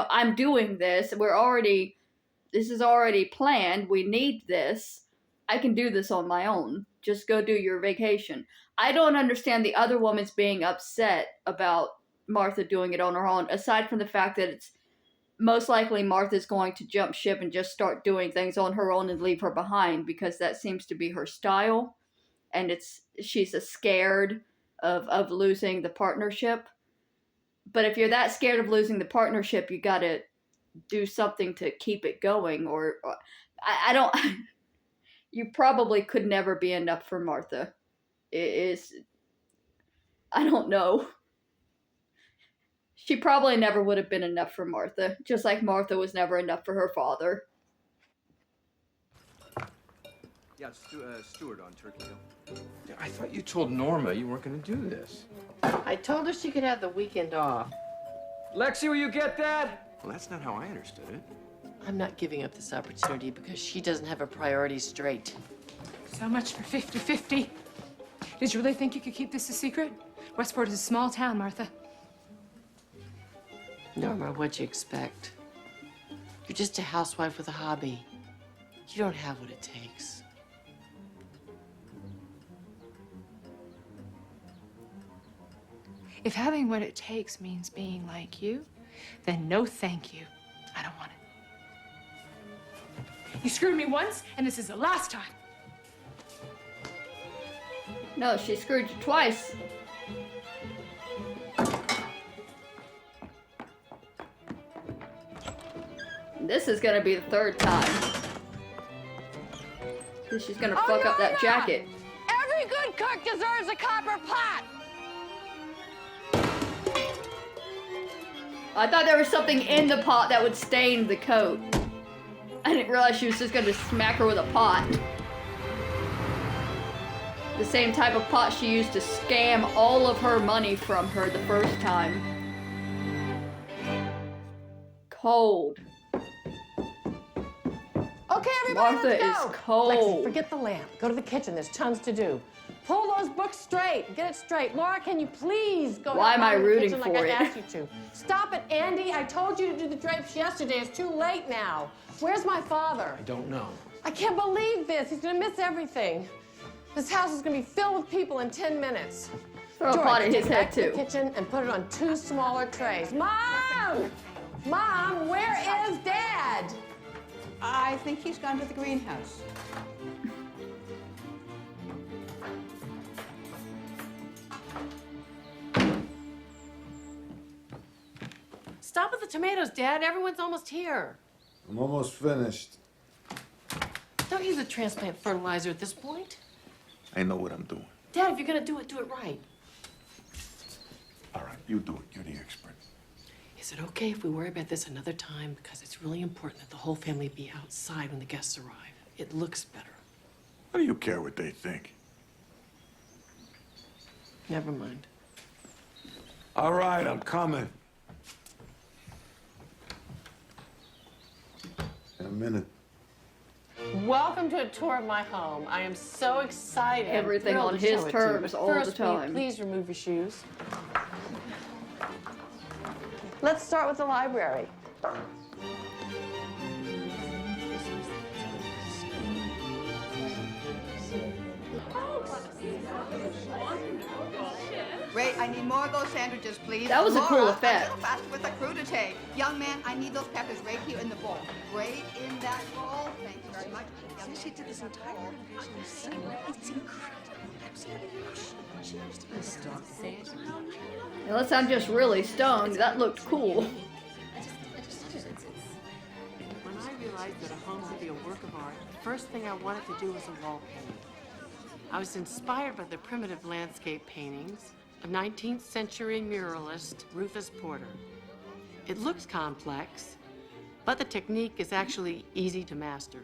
I'm doing this. This is already planned. We need this. I can do this on my own. Just go do your vacation. I don't understand the other woman's being upset about Martha doing it on her own, aside from the fact that it's most likely Martha's going to jump ship and just start doing things on her own and leave her behind, because that seems to be her style. And she's scared of losing the partnership. But if you're that scared of losing the partnership, you got to do something to keep it going. Or I don't. You probably could never be enough for Martha. It is. I don't know. She probably never would have been enough for Martha, just like Martha was never enough for her father. Yeah, Stuart on Turkey Hill. Yeah, I thought you told Norma you weren't going to do this. I told her she could have the weekend off. Lexi, will you get that? Well, that's not how I understood it. I'm not giving up this opportunity because she doesn't have her priorities straight. So much for 50-50. Did you really think you could keep this a secret? Westport is a small town, Martha. Norma, what'd you expect? You're just a housewife with a hobby. You don't have what it takes. If having what it takes means being like you, then no thank you. I don't want it. You screwed me once, and this is the last time. No, she screwed you twice. This is gonna be the third time. She's gonna fuck up that jacket. Every good cook deserves a copper pot! I thought there was something in the pot that would stain the coat. I didn't realize she was just gonna smack her with a pot. The same type of pot she used to scam all of her money from her the first time. Cold. Okay, everybody, Martha let's is go. cold. Lexi, forget the lamp. Go to the kitchen. There's tons to do. Pull those books straight. Get it straight. Laura, can you please go Why help am I Mom in the rooting kitchen for like it? I asked you to? Stop it, Andy. I told you to do the drapes yesterday. It's too late now. Where's my father? I don't know. I can't believe this. He's gonna miss everything. This house is gonna be filled with people in 10 minutes. Throw a George, pot at take his it back head, to too. the kitchen and put it on 2 smaller trays. Mom! Mom, where is Dad? I think he's gone to the greenhouse. Stop with the tomatoes, Dad. Everyone's almost here. I'm almost finished. Don't use a transplant fertilizer at this point. I know what I'm doing. Dad, if you're gonna do it right. All right, you do it. You're the expert. Is it okay if we worry about this another time? Because it's really important that the whole family be outside when the guests arrive. It looks better. What do you care what they think? Never mind. All right, I'm coming. In a minute. Welcome to a tour of my home. I am so excited. I'm Everything thrilled on to his show it to you. terms But all the first, will you time. please remove your shoes. Let's start with the library. Ray, I need more of those sandwiches, please. That was a cool Laura, effect. A little faster with the crudité. Young man, I need those peppers right here in the bowl. Right in that bowl. Thank you very much. She did this entire renovation of cinema. It's incredible. Absolutely. She used to be a star. Unless I'm just really stoned, that looked cool. When I realized that a home could be a work of art, the first thing I wanted to do was a wall painting. I was inspired by the primitive landscape paintings of 19th century muralist Rufus Porter. It looks complex, but the technique is actually easy to master.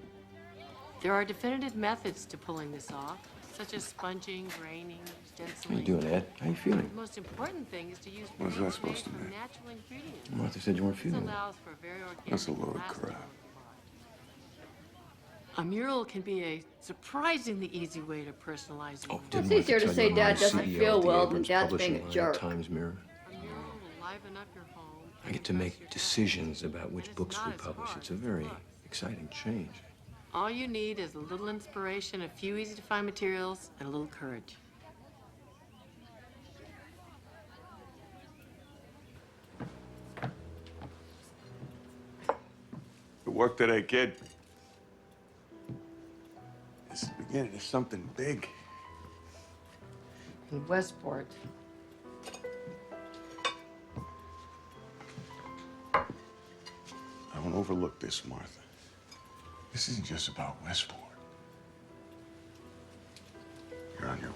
There are definitive methods to pulling this off, such as sponging, graining, stenciling. How you doing, Ed? How you feeling? The most important thing is to use What's that paints supposed to made from mean? natural ingredients. Martha said you weren't This feeling well. allows for very organic. That's a load of lasting crap. work of art. A mural can be a surprisingly easy way to personalize your Did It's Martha easier to tell say you I'm Dad the doesn't CEO feel of the well than Abrams Dad's publishing being a line jerk. at Times Mirror? A mural will liven up your home. I get to make decisions about which books we publish. It's a very exciting change. All you need is a little inspiration, a few easy-to-find materials, and a little courage. Good work today, kid. This is the beginning of something big. In Westport. overlook this, Martha. This isn't just about Westport. You're on your way.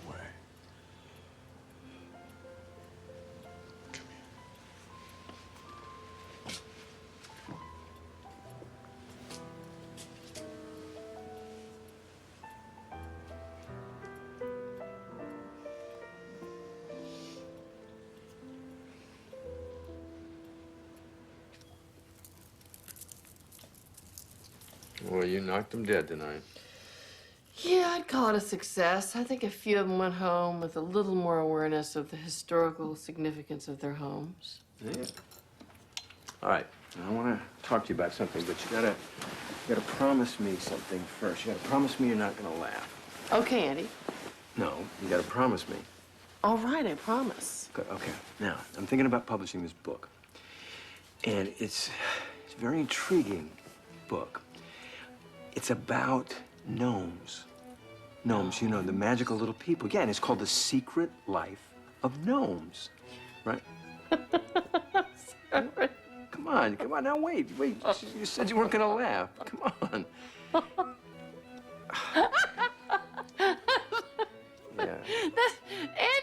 Well, you knocked them dead tonight. Yeah, I'd call it a success. I think a few of them went home with a little more awareness of the historical significance of their homes. Yeah. All right. I want to talk to you about something, but you gotta promise me something first. You gotta promise me you're not gonna laugh. Okay, Andy. No, you gotta promise me. All right, I promise. Good, okay. Now, I'm thinking about publishing this book. And it's a very intriguing book. It's about gnomes. Gnomes, you know, the magical little people. Yeah, and it's called The Secret Life of Gnomes, right? Come on, now wait. You said you weren't gonna laugh. Come on. Yeah.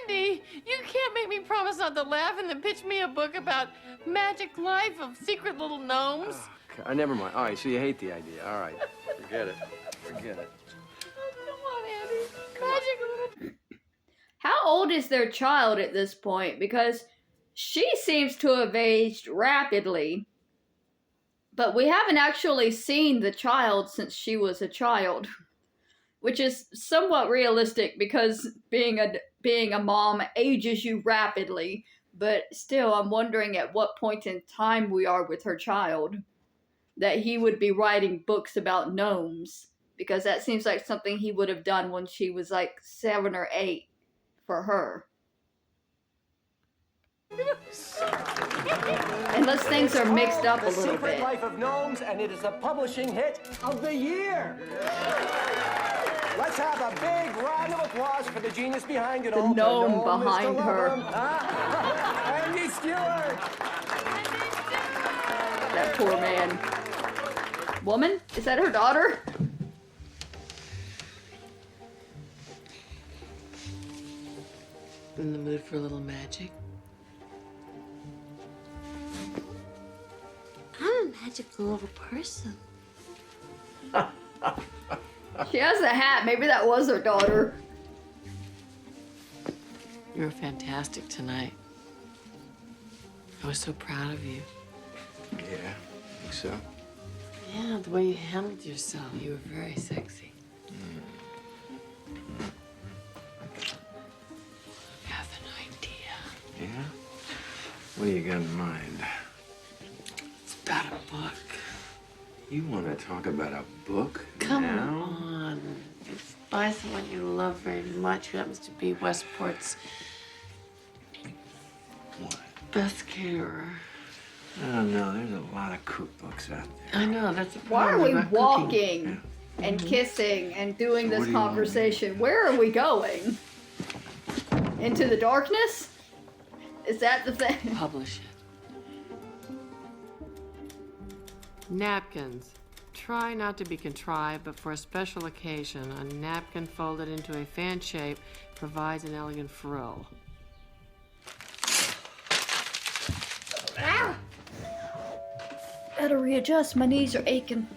Andy, you can't make me promise not to laugh and then pitch me a book about magic life of secret little gnomes. Okay, never mind. All right, so you hate the idea. All right, forget it. Come on, Andy. Magic little... How old is their child at this point? Because she seems to have aged rapidly. But we haven't actually seen the child since she was a child. Which is somewhat realistic because being a mom ages you rapidly. But still, I'm wondering at what point in time we are with her child that he would be writing books about gnomes. Because that seems like something he would have done when she was like 7 or 8 for her. Unless things are mixed up a little bit. The Secret Life of Gnomes, and it is the publishing hit of the year. Let's have a big round of applause for the genius behind it all. The gnome behind her. Andy Stewart. That poor man. Woman? Is that her daughter? In the mood for a little magic? I'm a magical little person. She has a hat. Maybe that was her daughter. You were fantastic tonight. I was so proud of you. Yeah, I think so. Yeah, the way you handled yourself, you were very sexy. I have an idea. Yeah? What do you got in mind? It's about a book. You want to talk about a book Come now? on. It's by someone you love very much who happens to be Westport's best caterer. Oh, no, there's a lot of cookbooks out there. I know, that's a Why are problem we about walking cooking. and kissing and doing So this what do you want? conversation? Where are we going? Into the darkness? Is that the thing? Publish it. Napkins. Try not to be contrived, but for a special occasion, a napkin folded into a fan shape provides an elegant frill. Ow! Gotta readjust. My knees are aching.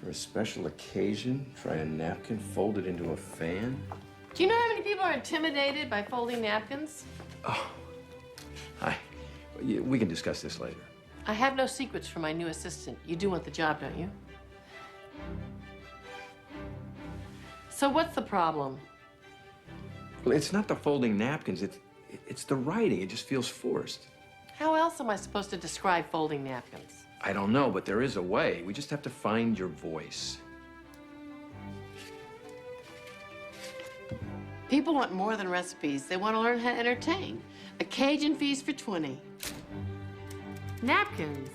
For a special occasion, try a napkin folded into a fan? Do you know how many people are intimidated by folding napkins? Hi. We can discuss this later. I have no secrets for my new assistant. You do want the job, don't you? So what's the problem? Well, it's not the folding napkins, it's the writing. It just feels forced. How else am I supposed to describe folding napkins? I don't know, but there is a way. We just have to find your voice. People want more than recipes. They want to learn how to entertain. A Cajun feast for 20. Napkins.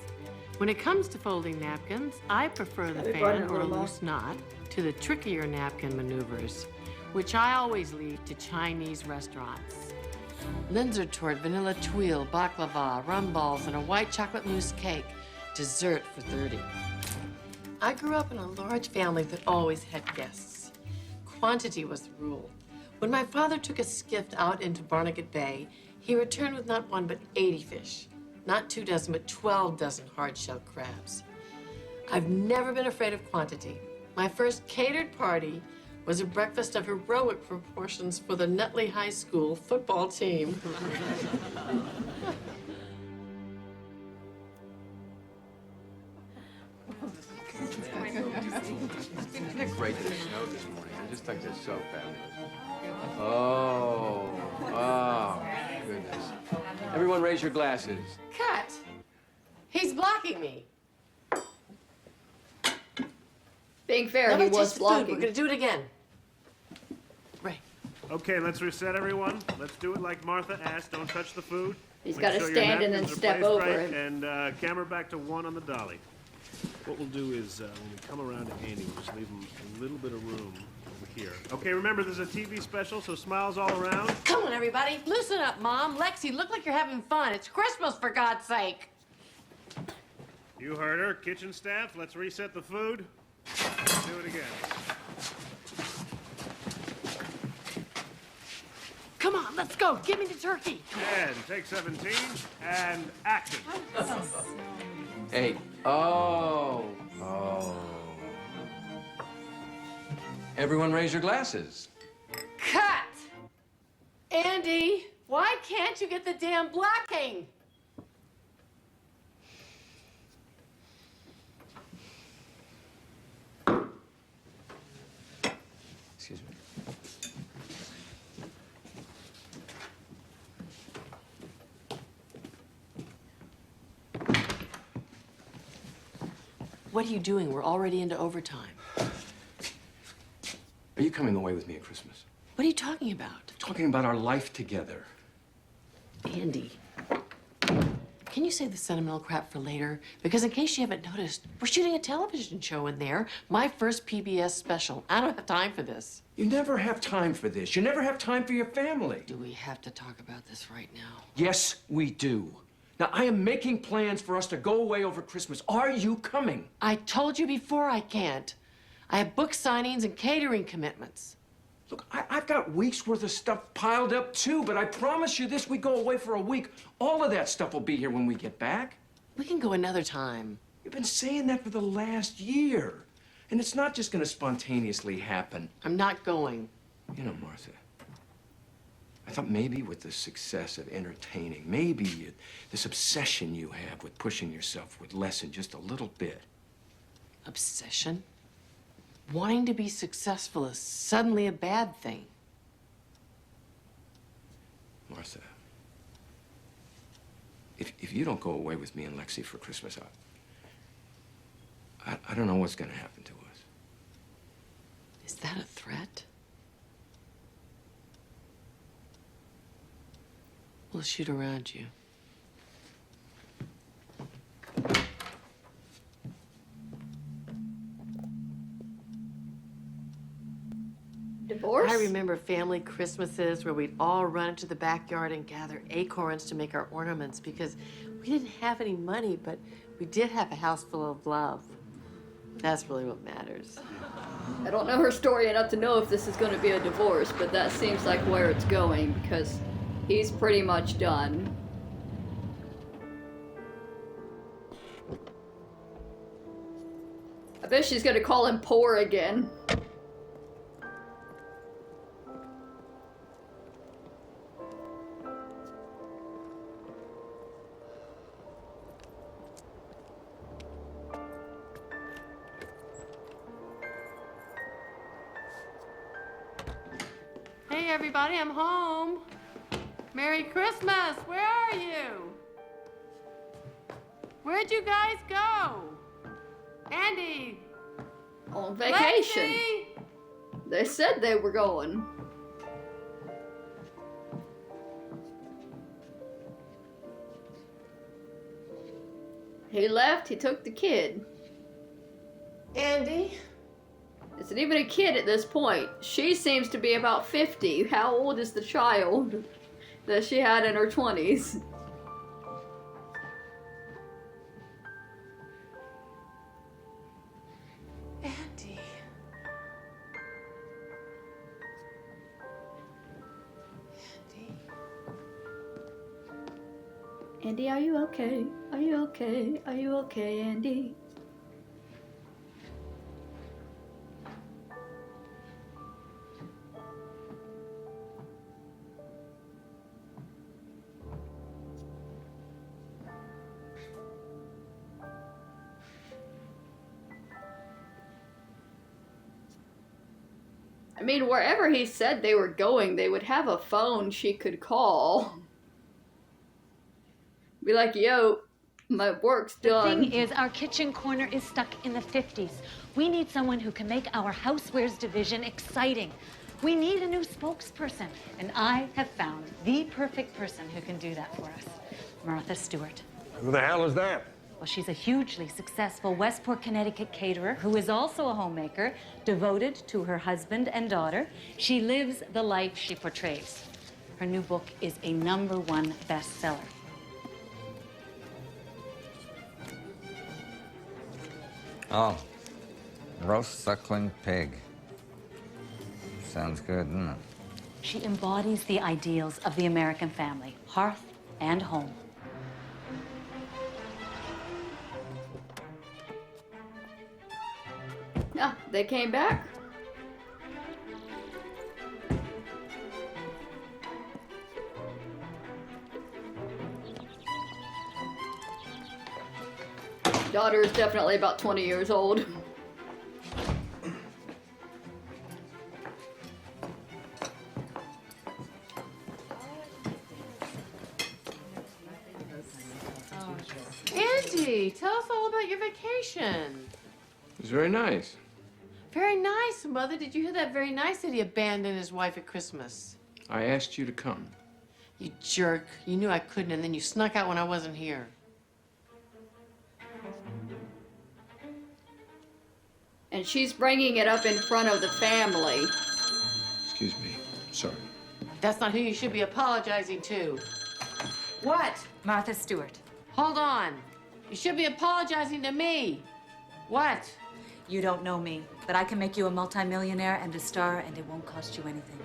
When it comes to folding napkins, I prefer the fan or a loose knot to the trickier napkin maneuvers, which I always leave to Chinese restaurants. Linzer tort, vanilla tuile, baklava, rum balls, and a white chocolate mousse cake. Dessert for 30. I grew up in a large family that always had guests. Quantity was the rule. When my father took a skiff out into Barnegat Bay, he returned with not one but 80 fish. Not 2 dozen, but 12 dozen hard-shelled crabs. I've never been afraid of quantity. My first catered party was a breakfast of heroic proportions for the Nutley High School football team. Isn't it great that it snowed this morning? I just think it's so fabulous. Oh, goodness. Everyone raise your glasses. Cut! He's blocking me. Being fair, Nobody he was taste the food. blocking. We're gonna do it again. Right. Okay, let's reset everyone. Let's do it like Martha asked. Don't touch the food. He's Make got to sure your stand and then napkins are step placed over right, him. And camera back to 1 on the dolly. What we'll do is when we come around to Andy, we'll just leave him a little bit of room over here. Okay, remember there's a TV special, so smiles all around. Come on, everybody. Loosen up, Mom. Lexi, look like you're having fun. It's Christmas, for God's sake. You heard her. Kitchen staff, let's reset the food. Do it again. Come on, let's go. Give me the turkey. And take 17, and action. Hey, oh. Everyone raise your glasses. Cut! Andy, why can't you get the damn blocking? Excuse me. What are you doing? We're already into overtime. Are you coming away with me at Christmas? What are you talking about? Talking about our life together. Andy, can you save the sentimental crap for later? Because in case you haven't noticed, we're shooting a television show in there. My first PBS special. I don't have time for this. You never have time for this. You never have time for your family. Do we have to talk about this right now? Yes, we do. Now, I am making plans for us to go away over Christmas. Are you coming? I told you before I can't. I have book signings and catering commitments. Look, I've got weeks worth of stuff piled up too, but I promise you this, we go away for a week. All of that stuff will be here when we get back. We can go another time. You've been saying that for the last year. And it's not just gonna spontaneously happen. I'm not going. You know, Martha, I thought maybe with the success of entertaining, maybe this obsession you have with pushing yourself would lessen just a little bit. Obsession? Wanting to be successful is suddenly a bad thing. Martha, if you don't go away with me and Lexi for Christmas, I don't know what's gonna happen to us. Is that a threat? We'll shoot around you. Divorce? I remember family Christmases where we'd all run into the backyard and gather acorns to make our ornaments because we didn't have any money, but we did have a house full of love. That's really what matters. I don't know her story enough to know if this is going to be a divorce, but that seems like where it's going because he's pretty much done. I bet she's going to call him poor again. Hey, everybody, I'm home. Merry Christmas. Where are you? Where'd you guys go? Andy. On vacation. Lexi? They said they were going. He left, he took the kid. Andy? Isn't even a kid at this point. She seems to be about 50. How old is the child? that she had in her 20s. Andy. Andy, are you okay? Are you okay? Are you okay, Andy? I mean, wherever he said they were going, they would have a phone she could call. Be like, yo, my work's The done. thing is, our kitchen corner is stuck in the 50s. We need someone who can make our housewares division exciting. We need a new spokesperson, and I have found the perfect person who can do that for us, Martha Stewart. Who the hell is that? Well, she's a hugely successful Westport, Connecticut caterer who is also a homemaker, devoted to her husband and daughter. She lives the life she portrays. Her new book is a #1 bestseller. Oh, roast suckling pig. Sounds good, doesn't it? She embodies the ideals of the American family, hearth and home. Yeah, they came back. Daughter is definitely about 20 years old. Andy, tell us all about your vacation. It was very nice. Very nice, Mother. Did you hear that? Very nice that he abandoned his wife at Christmas. I asked you to come. You jerk. You knew I couldn't, and then you snuck out when I wasn't here. And she's bringing it up in front of the family. Excuse me. Sorry. That's not who you should be apologizing to. What? Martha Stewart. Hold on. You should be apologizing to me. What? You don't know me, but I can make you a multimillionaire and a star, and it won't cost you anything.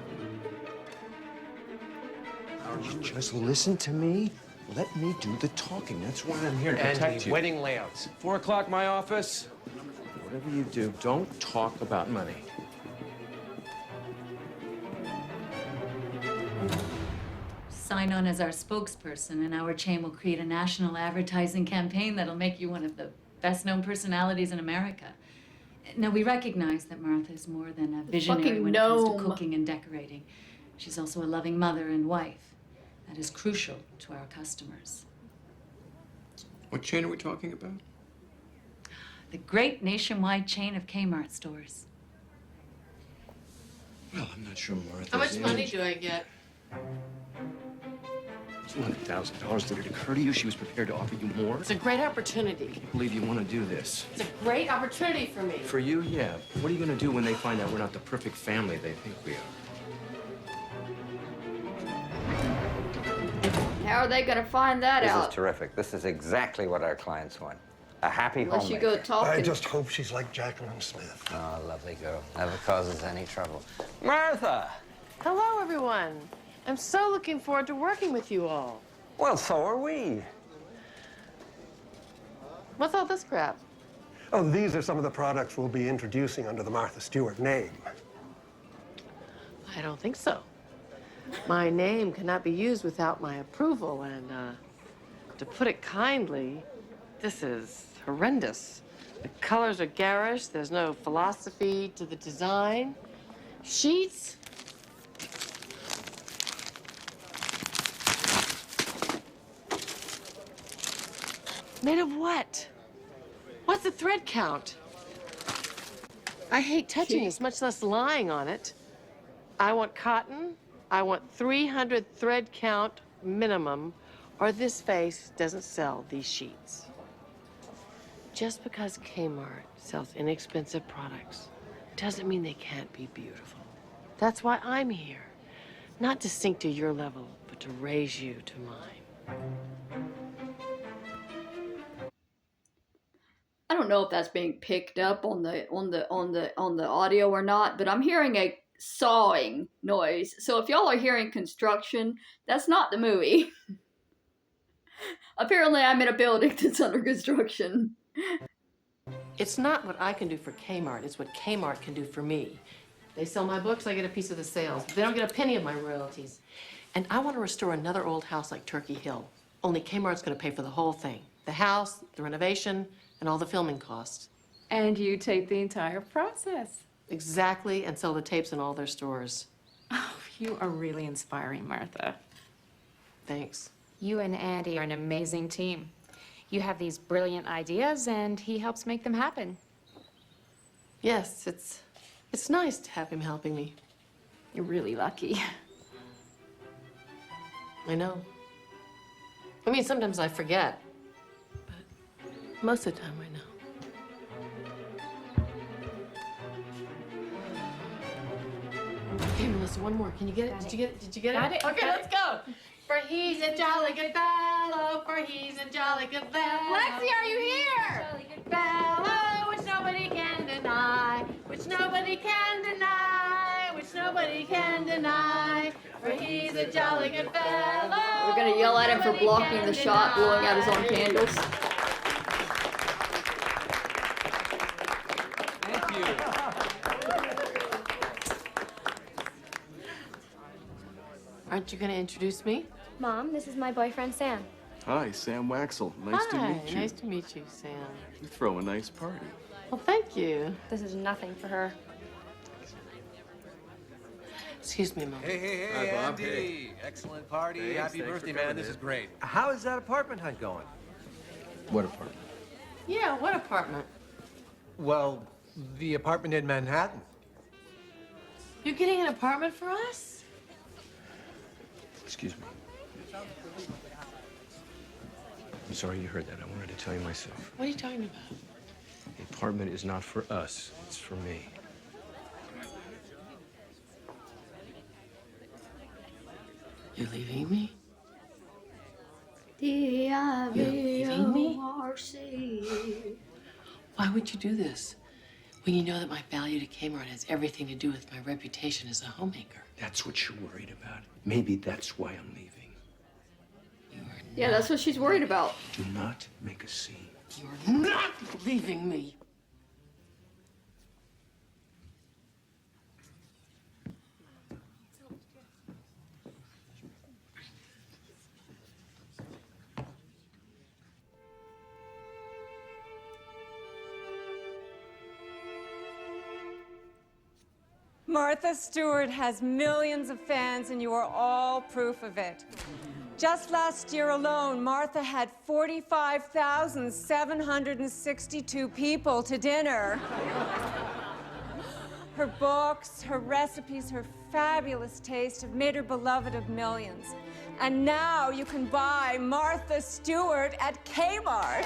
Just listen to me. Let me do the talking. That's why I'm here to protect Andy, you. wedding layouts. 4 o'clock, my office. Whatever you do, don't talk about money. Sign on as our spokesperson, and our chain will create a national advertising campaign that'll make you one of the best-known personalities in America. Now, we recognize that Martha is more than a visionary fucking when it comes to gnome. cooking and decorating. She's also a loving mother and wife. That is crucial to our customers. What chain are we talking about? The great nationwide chain of Kmart stores. Well, I'm not sure Martha's How much money in. do I get? $200,000. Did it occur to you she was prepared to offer you more? It's a great opportunity. I can't believe you want to do this. It's a great opportunity for me. For you, yeah. What are you going to do when they find out we're not the perfect family they think we are? How are they gonna find that This out? is terrific. This is exactly what our clients want. A happy Unless you homemaker. go talking. I just hope she's like Jacqueline Smith. Oh, lovely girl. Never causes any trouble. Martha! Hello, everyone. I'm so looking forward to working with you all. Well, so are we. What's all this crap? Oh, these are some of the products we'll be introducing under the Martha Stewart name. I don't think so. My name cannot be used without my approval, and to put it kindly, this is horrendous. The colors are garish, there's no philosophy to the design. Sheets? Made of what? What's the thread count? I hate touching this, much less lying on it. I want cotton. I want 300 thread count minimum, or this face doesn't sell these sheets. Just because Kmart sells inexpensive products doesn't mean they can't be beautiful. That's why I'm here. Not to sink to your level, but to raise you to mine. I don't know if that's being picked up on the audio or not, but I'm hearing a sawing noise. So if y'all are hearing construction, that's not the movie. Apparently I'm in a building that's under construction. It's not what I can do for Kmart, it's what Kmart can do for me. They sell my books, I get a piece of the sales. They don't get a penny of my royalties. And I want to restore another old house like Turkey Hill. Only Kmart's going to pay for the whole thing. The house, the renovation, and all the filming costs. And you tape the entire process. Exactly, and sell the tapes in all their stores. Oh, you are really inspiring, Martha. Thanks. You and Andy are an amazing team. You have these brilliant ideas, and he helps make them happen. Yes, it's nice to have him helping me. You're really lucky. I know. I mean, sometimes I forget, but most of the time I know. Okay, Melissa, one more. Can you get it? Did you get it? Did you get Got it? it, Okay, got let's go. For he's a jolly good fellow, for he's a jolly good fellow. Lexi, are you here? Jolly good fellow, which nobody can deny, which nobody can deny, which nobody can deny. For he's a jolly good fellow. We're gonna yell at him for blocking the shot, blowing out his own candles. Thank you. Aren't you going to introduce me? Mom, this is my boyfriend, Sam. Hi, Sam Waxel. Nice to meet you. Nice to meet you, Sam. You throw a nice party. Well, thank you. This is nothing for her. Excuse me, Mom. Hey, Hi, Bob. Andy. Hey. Excellent party. Thanks, Happy thanks birthday, for man. coming This in. is great. How is that apartment hunt going? What apartment? Yeah, what apartment? Well, the apartment in Manhattan. You're getting an apartment for us? Excuse me. I'm sorry you heard that. I wanted to tell you myself. What are you talking about? The apartment is not for us. It's for me. You're leaving me? D-I-V-O-R-C. Why would you do this? When you know that my value to Kmart has everything to do with my reputation as a homemaker. That's what you're worried about. Maybe that's why I'm leaving. Yeah, that's what she's worried about. Do not make a scene. You're not leaving me. Martha Stewart has millions of fans, and you are all proof of it. Just last year alone, Martha had 45,762 people to dinner. Her books, her recipes, her fabulous taste have made her beloved of millions. And now you can buy Martha Stewart at Kmart.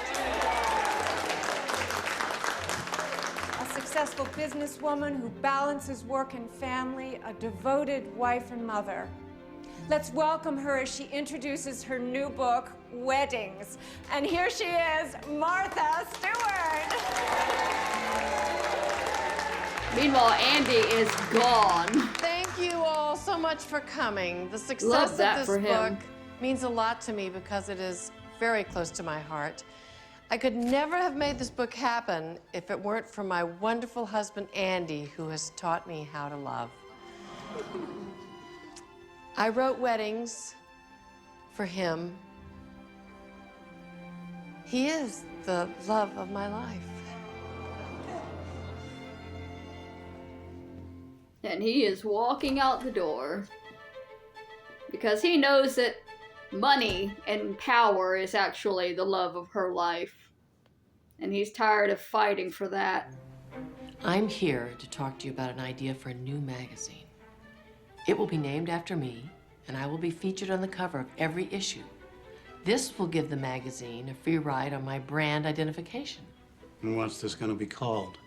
A successful businesswoman who balances work and family, a devoted wife and mother. Let's welcome her as she introduces her new book, Weddings. And here she is, Martha Stewart. Meanwhile, Andy is gone. Thank you all so much for coming. The Love success of that this for him. book means a lot to me because it is very close to my heart. I could never have made this book happen if it weren't for my wonderful husband, Andy, who has taught me how to love. I wrote Weddings for him. He is the love of my life. And he is walking out the door because he knows that money and power is actually the love of her life. And he's tired of fighting for that. I'm here to talk to you about an idea for a new magazine. It will be named after me, and I will be featured on the cover of every issue. This will give the magazine a free ride on my brand identification. And what's this going to be called?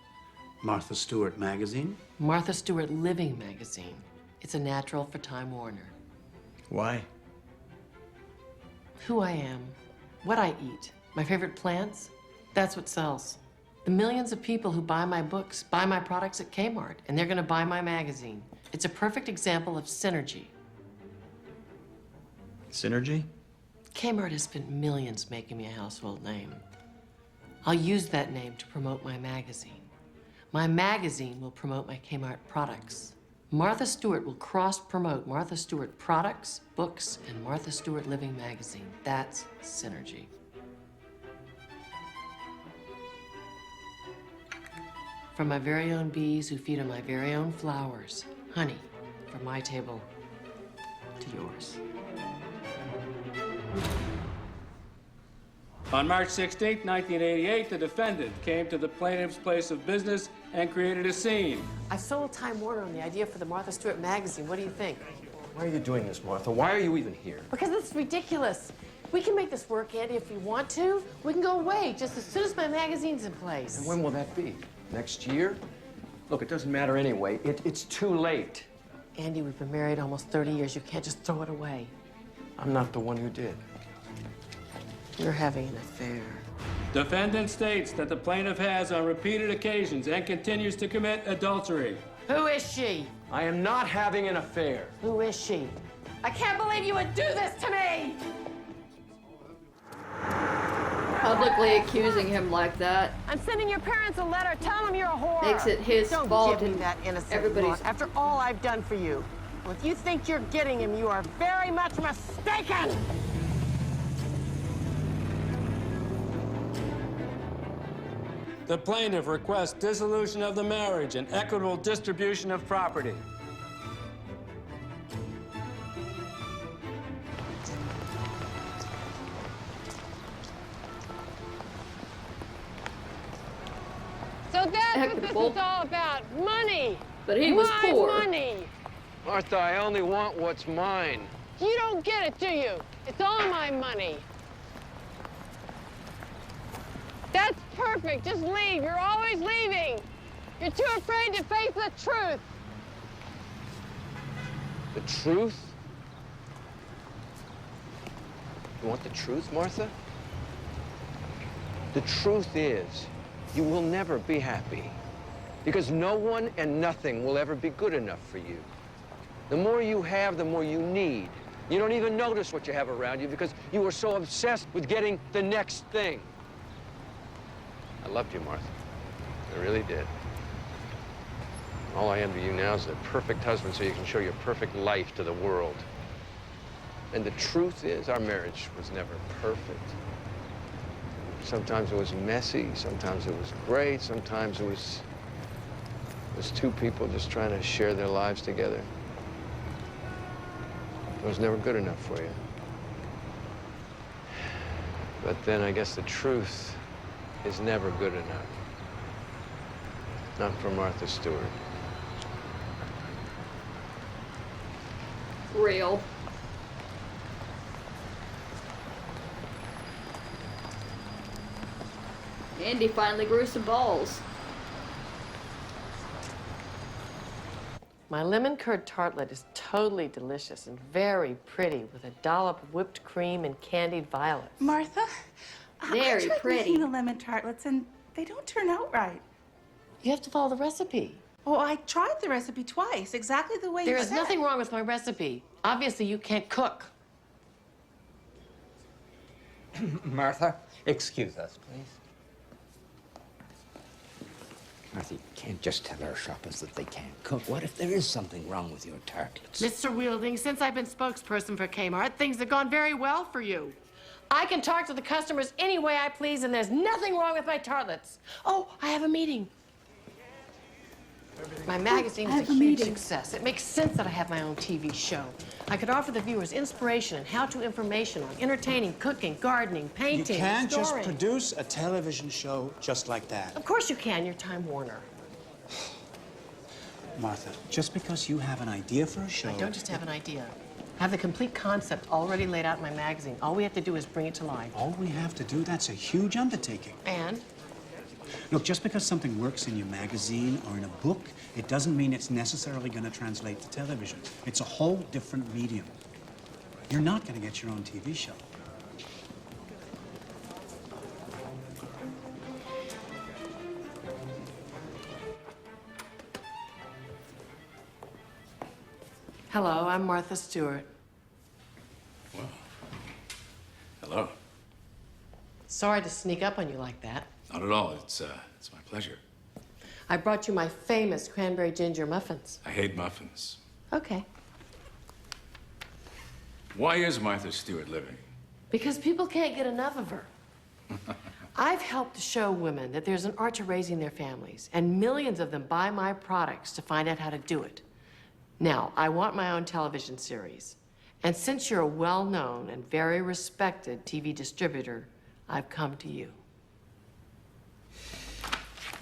Martha Stewart Magazine? Martha Stewart Living Magazine. It's a natural for Time Warner. Why? Who I am, what I eat, my favorite plants, that's what sells. The millions of people who buy my books buy my products at Kmart, and they're gonna buy my magazine. It's a perfect example of synergy. Synergy? Kmart has spent millions making me a household name. I'll use that name to promote my magazine. My magazine will promote my Kmart products. Martha Stewart will cross-promote Martha Stewart products, books, and Martha Stewart Living magazine. That's synergy. From my very own bees who feed on my very own flowers, honey, from my table to yours. On March 16, 1988, the defendant came to the plaintiff's place of business and created a scene. I sold Time Warner on the idea for the Martha Stewart magazine. What do you think? Why are you doing this, Martha? Why are you even here? Because it's ridiculous. We can make this work, Andy, if we want to. We can go away just as soon as my magazine's in place. And when will that be? Next year? Look, it doesn't matter anyway. It's too late. Andy, we've been married almost 30 years. You can't just throw it away. I'm not the one who did. You're having an affair. Defendant states that the plaintiff has on repeated occasions and continues to commit adultery. Who is she? I am not having an affair. Who is she? I can't believe you would do this to me! Publicly accusing him like that I'm sending your parents a letter. Tell them you're a whore. makes it his Don't fault. give me and that innocent everybody's look. After all I've done for you. Well, if you think you're getting him, you are very much mistaken. The plaintiff requests dissolution of the marriage and equitable distribution of property. So that's what this Equitable. is all about. Money. But he was My poor. money. Martha, I only want what's mine. You don't get it, do you? It's all my money. That's perfect. Just leave. You're always leaving. You're too afraid to face the truth. The truth? You want the truth, Martha? The truth is, you will never be happy because no one and nothing will ever be good enough for you. The more you have, the more you need. You don't even notice what you have around you because you are so obsessed with getting the next thing. I loved you, Martha. I really did. All I am to you now is a perfect husband so you can show your perfect life to the world. And the truth is, our marriage was never perfect. Sometimes it was messy, sometimes it was great, sometimes it was two people just trying to share their lives together. It was never good enough for you. But then I guess the truth is never good enough. Not for Martha Stewart. Real. Andy finally grew some balls. My lemon curd tartlet is totally delicious and very pretty with a dollop of whipped cream and candied violets. Martha, Very I tried pretty. making the lemon tartlets and they don't turn out right. You have to follow the recipe. Oh, I tried the recipe twice, exactly the way There you is said. nothing wrong with my recipe. Obviously, you can't cook. Martha, excuse us, please. Martha, you can't just tell our shoppers that they can't cook. What if there is something wrong with your tartlets? Mr. Wielding, since I've been spokesperson for Kmart, things have gone very well for you. I can talk to the customers any way I please, and there's nothing wrong with my tartlets. Oh, I have a meeting. My magazine is a huge success. It makes sense that I have my own TV show. I could offer the viewers inspiration and how-to information on entertaining, cooking, gardening, painting, You can't just storing. produce a television show just like that. Of course you can. You're Time Warner. Martha, just because you have an idea for a show... I don't just have an idea. I have the complete concept already laid out in my magazine. All we have to do is bring it to life. All we have to do, that's a huge undertaking. And? Look, just because something works in your magazine or in a book, it doesn't mean it's necessarily going to translate to television. It's a whole different medium. You're not going to get your own TV show. Hello, I'm Martha Stewart. Well, hello. Sorry to sneak up on you like that. Not at all. It's my pleasure. I brought you my famous cranberry ginger muffins. I hate muffins. Okay. Why is Martha Stewart living? Because people can't get enough of her. I've helped to show women that there's an art to raising their families, and millions of them buy my products to find out how to do it. Now, I want my own television series. And since you're a well-known and very respected TV distributor, I've come to you.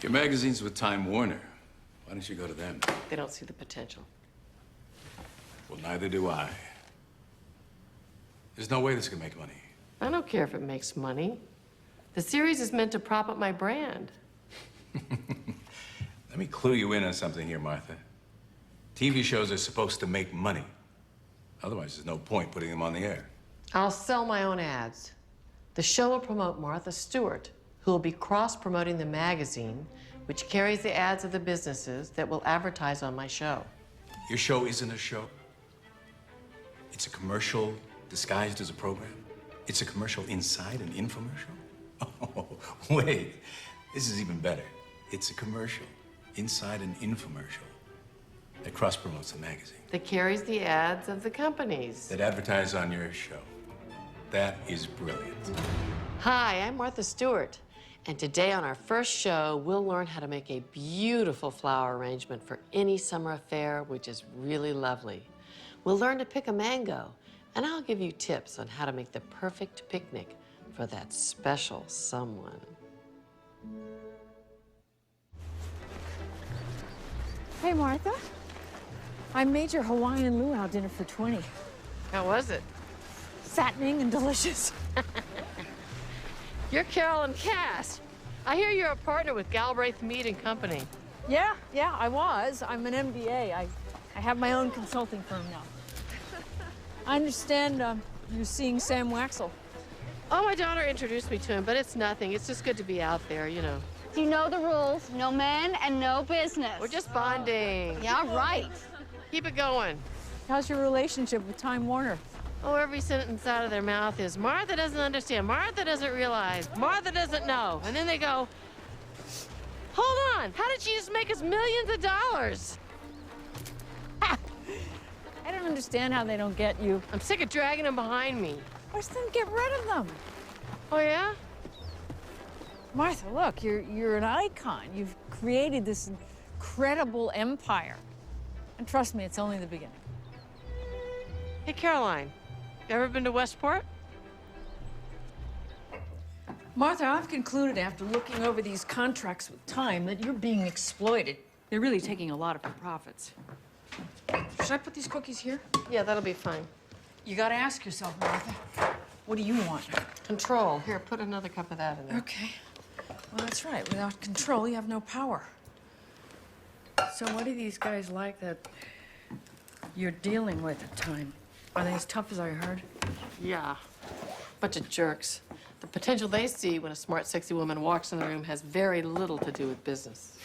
Your magazine's with Time Warner. Why don't you go to them? They don't see the potential. Well, neither do I. There's no way this can make money. I don't care if it makes money. The series is meant to prop up my brand. Let me clue you in on something here, Martha. TV shows are supposed to make money. Otherwise, there's no point putting them on the air. I'll sell my own ads. The show will promote Martha Stewart, who will be cross-promoting the magazine, which carries the ads of the businesses that will advertise on my show. Your show isn't a show. It's a commercial disguised as a program. It's a commercial inside an infomercial. Oh, wait. This is even better. It's a commercial inside an infomercial that cross-promotes the magazine. That carries the ads of the companies. That advertise on your show. That is brilliant. Hi, I'm Martha Stewart. And today on our first show, we'll learn how to make a beautiful flower arrangement for any summer affair, which is really lovely. We'll learn to pick a mango, and I'll give you tips on how to make the perfect picnic for that special someone. Hey, Martha. I made your Hawaiian luau dinner for 20. How was it? Fattening and delicious. You're Carolyn Cass. I hear you're a partner with Galbraith Mead and Company. Yeah, I was. I'm an MBA. I have my own consulting firm now. I understand you're seeing Sam Waxel. Oh, my daughter introduced me to him, but it's nothing. It's just good to be out there, you know. You know the rules. No men and no business. We're just bonding. Yeah, right. Keep it going. How's your relationship with Time Warner? Oh, every sentence out of their mouth is, Martha doesn't understand, Martha doesn't realize, Martha doesn't know. And then they go, hold on, how did she just make us millions of dollars? I don't understand how they don't get you. I'm sick of dragging them behind me. Why then get rid of them? Oh, yeah? Martha, look, you're an icon. You've created this incredible empire. And trust me, it's only the beginning. Hey, Caroline, you ever been to Westport? Martha, I've concluded after looking over these contracts with Time that you're being exploited. They're really taking a lot of your profits. Should I put these cookies here? Yeah, that'll be fine. You gotta ask yourself, Martha, what do you want? Control. Here, put another cup of that in there. Okay. Well, that's right. Without control, you have no power. So what do these guys like that you're dealing with at Time? Are they as tough as I heard? Yeah. Bunch of jerks. The potential they see when a smart, sexy woman walks in the room has very little to do with business.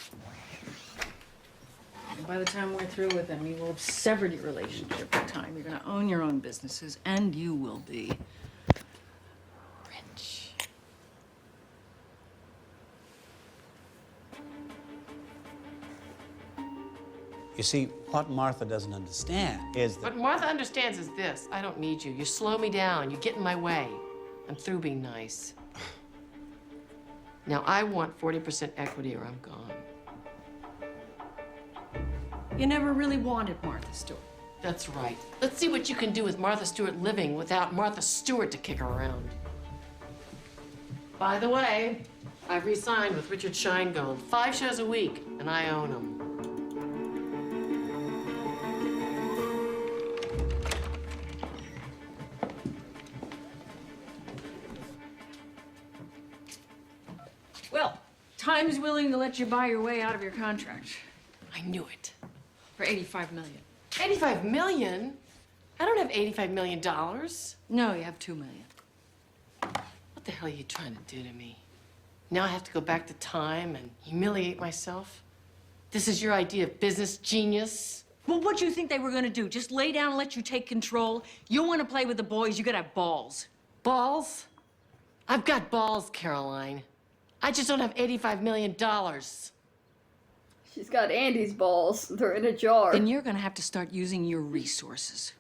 And by the time we're through with them, you will have severed your relationship with Time. You're gonna own your own businesses, and you will be rich. You see, what Martha doesn't understand is that... What Martha understands is this. I don't need you. You slow me down. You get in my way. I'm through being nice. Now, I want 40% equity or I'm gone. You never really wanted Martha Stewart. That's right. Let's see what you can do with Martha Stewart living without Martha Stewart to kick her around. By the way, I've re-signed with Richard Scheingold. 5 shows a week, and I own them. Well, Time is willing to let you buy your way out of your contract. I knew it. For $85 million. 85 million? I don't have $85 million. No, you have $2 million. What the hell are you trying to do to me? Now I have to go back to Time and humiliate myself? This is your idea of business, genius? Well, what do you think they were gonna do? Just lay down and let you take control? You wanna play with the boys, you gotta have balls. Balls? I've got balls, Caroline. I just don't have $85 million. She's got Andy's balls. They're in a jar. Then you're gonna have to start using your resources.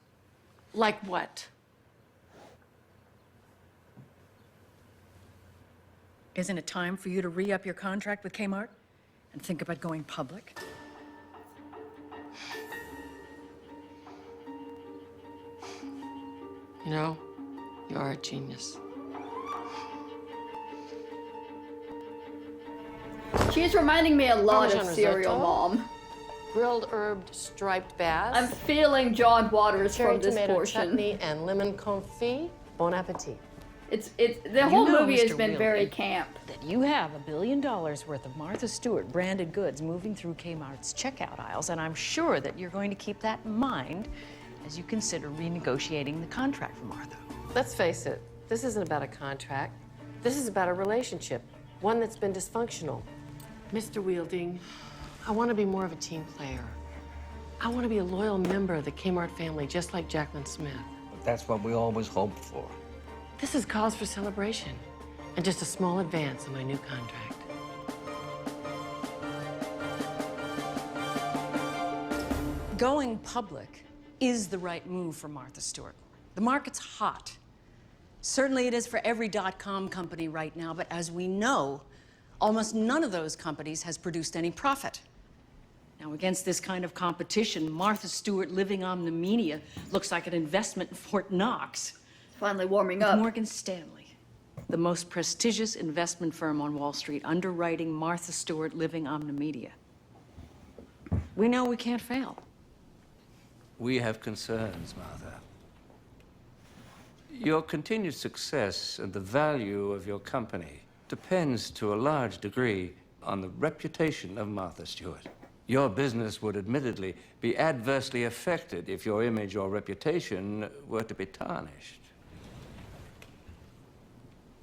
Like what? Isn't it time for you to re-up your contract with Kmart and think about going public? You know, you are a genius. She's reminding me a lot Parmesan of Serial risotto, Mom. Grilled herbed striped bass. I'm feeling John Waters cherry from this tomato portion. chutney and lemon confit. Bon appetit. The whole movie has been very camp. That you have $1 billion worth of Martha Stewart branded goods moving through Kmart's checkout aisles, and I'm sure that you're going to keep that in mind as you consider renegotiating the contract for Martha. Let's face it, this isn't about a contract. This is about a relationship, one that's been dysfunctional. Mr. Wielding, I want to be more of a team player. I want to be a loyal member of the Kmart family, just like Jacqueline Smith. That's what we always hoped for. This is cause for celebration, and just a small advance on my new contract. Going public is the right move for Martha Stewart. The market's hot. Certainly it is for every .com company right now, but as we know, almost none of those companies has produced any profit. Now, against this kind of competition, Martha Stewart living on the media looks like an investment in Fort Knox. Finally warming up. Morgan Stanley, the most prestigious investment firm on Wall Street, underwriting Martha Stewart living Omnimedia. We know we can't fail. We have concerns, Martha. Your continued success and the value of your company depends to a large degree on the reputation of Martha Stewart. Your business would admittedly be adversely affected if your image or reputation were to be tarnished.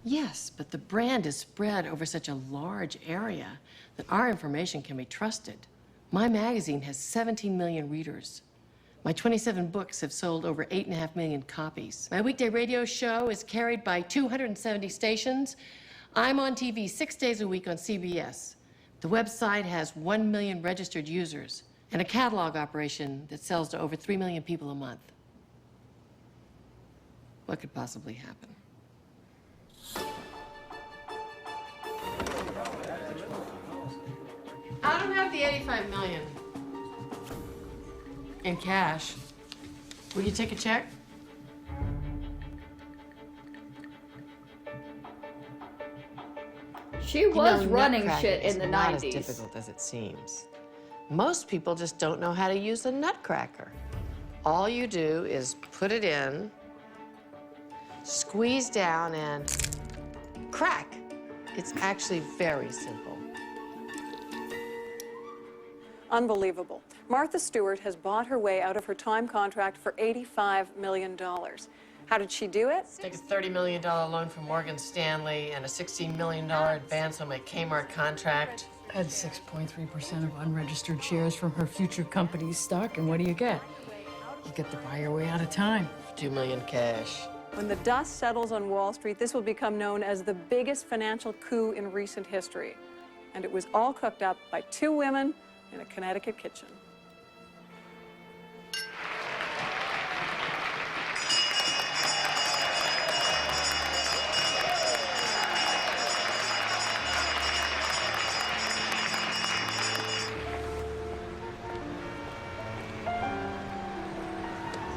Yes, but the brand is spread over such a large area that our information can be trusted. My magazine has 17 million readers. My 27 books have sold over 8.5 million copies. My weekday radio show is carried by 270 stations. I'm on TV 6 days a week on CBS. The website has 1 million registered users and a catalog operation that sells to over 3 million people a month. What could possibly happen? I don't have the 85 million in cash. Will you take a check? She was running nutcracking shit in is the not 90s. as difficult as it seems. Most people just don't know how to use a nutcracker. All you do is put it in, squeeze down, and crack. It's actually very simple. Unbelievable. Martha Stewart has bought her way out of her time contract for $85 million. How did she do it? Take a $30 million loan from Morgan Stanley and a $16 million advance on my Kmart contract. Had 6.3% of unregistered shares from her future company's stock, and what do you get? You get to buy your way out of time. $2 million cash. When the dust settles on Wall Street, this will become known as the biggest financial coup in recent history. And it was all cooked up by 2 women in a Connecticut kitchen.